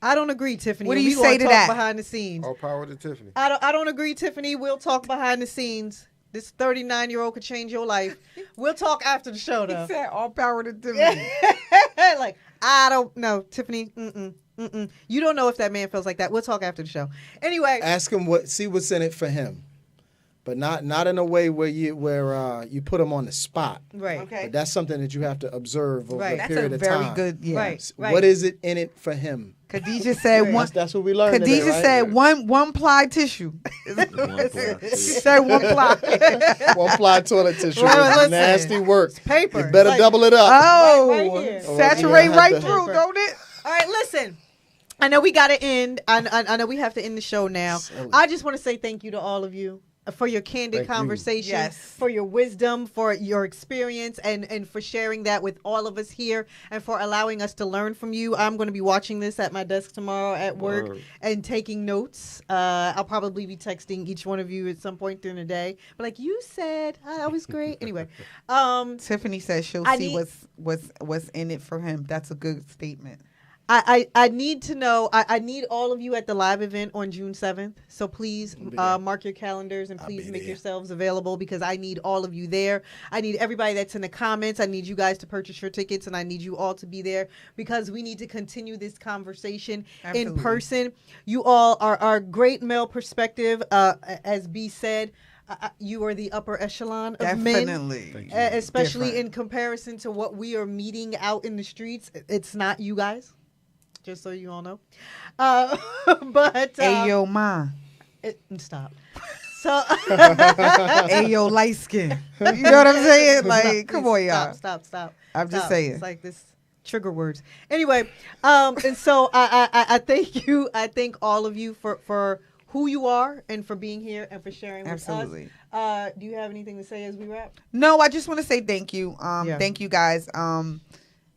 I don't agree, Tiffany. What do you say to that? Behind the scenes. All power to Tiffany. I don't agree, Tiffany. We'll talk behind the scenes. This 39-year-old could change your life. We'll talk after the show, though. He said all power to Tiffany. Like, I don't know, Tiffany. You don't know if that man feels like that. We'll talk after the show. Anyway, ask him see what's in it for him, but not in a way where you put him on the spot. Right. Okay. But that's something that you have to observe over a period of time. That's a very good. Yeah. Right. What is it in it for him? Khadijah said one. That's what we learned. Khadijah today, right? said one ply tissue. She said one ply. One ply toilet tissue. Well, nasty work. It's paper. You better double it up. Oh, right saturate right through, don't it? All right, listen. I know we got to end. I know we have to end the show now. Silly. I just want to say thank you to all of you for your candid conversation, Yes. for your wisdom, for your experience, and for sharing that with all of us here, and for allowing us to learn from you. I'm going to be watching this at my desk tomorrow at work and taking notes. I'll probably be texting each one of you at some point during the day. But like you said, that was great. Anyway, Tiffany says she'll see what's in it for him. That's a good statement. I need to know. I need all of you at the live event on June 7th. So please mark your calendars and please make yourselves available because I need all of you there. I need everybody that's in the comments. I need you guys to purchase your tickets and I need you all to be there because we need to continue this conversation in person. You all are great male perspective. As B said, you are the upper echelon of men, especially in comparison to what we are meeting out in the streets. It's not you guys. Just so you all know. But Ayo ma. Stop. So Ayo light skin. You know what I'm saying? Like, come on, y'all. Stop. I'm just saying. It's like this trigger words. Anyway, and so I thank you. I thank all of you for who you are and for being here and for sharing with us. Do you have anything to say as we wrap? No, I just want to say thank you. Thank you guys.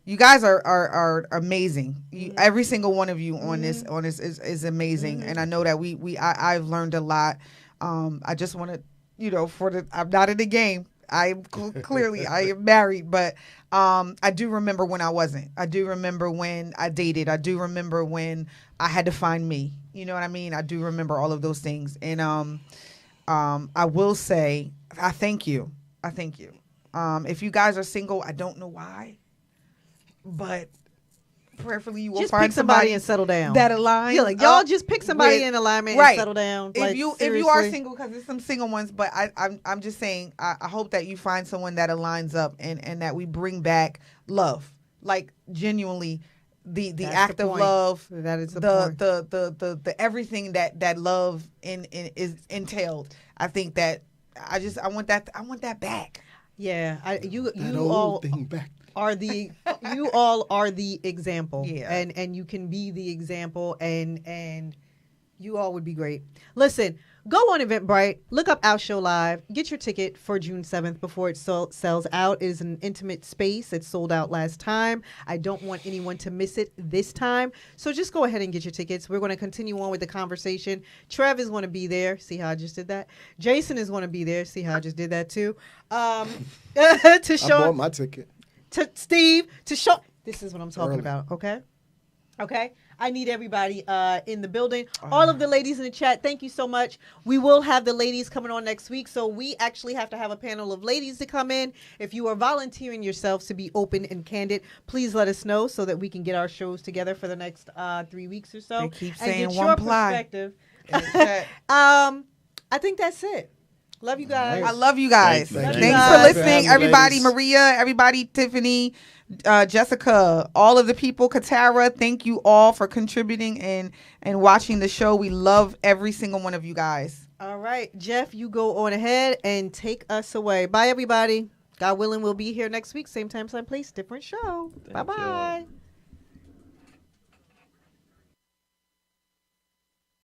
You guys are amazing. Every single one of you on this is amazing, and I know that I've learned a lot. I just want to, I'm not in the game. I'm clearly I am married, but I do remember when I wasn't. I do remember when I dated. I do remember when I had to find me. You know what I mean? I do remember all of those things, and I will say I thank you. I thank you. If you guys are single, I don't know why. But prayerfully you will just find pick somebody and settle down. That aligns. Yeah, like y'all just pick somebody in alignment and settle down. If you are single, because there's some single ones, but I'm just saying I hope that you find someone that aligns up and that we bring back love. Like genuinely, the act of love. That is the everything that love is entailed. I think that I want that back. Yeah, you all thing back. You all are the example. Yeah. And you can be the example, and you all would be great. Listen, go on Eventbrite, look up Our Show Live, get your ticket for June 7th before it sells out. It is an intimate space. It sold out last time. I don't want anyone to miss it this time. So just go ahead and get your tickets. We're going to continue on with the conversation. Trev is going to be there. See how I just did that? Jason is going to be there. See how I just did that too? To show I bought my ticket. To Steve, to show. This is what I'm talking about, okay? Okay? I need everybody in the building. All of the ladies in the chat, thank you so much. We will have the ladies coming on next week, so we actually have to have a panel of ladies to come in. If you are volunteering yourselves to be open and candid, please let us know so that we can get our shows together for the next 3 weeks or so. They keep saying and get one your ply. perspective. I think that's it. Love you guys. I love you guys. Thanks for listening, everybody. ladies. Maria, everybody, Tiffany, Jessica, all of the people, Katara, thank you all for contributing and watching the show. We love every single one of you guys. All right, Jeff, you go on ahead and take us away. Bye, everybody. God willing, we'll be here next week. Same time, same place, different show. Bye-bye.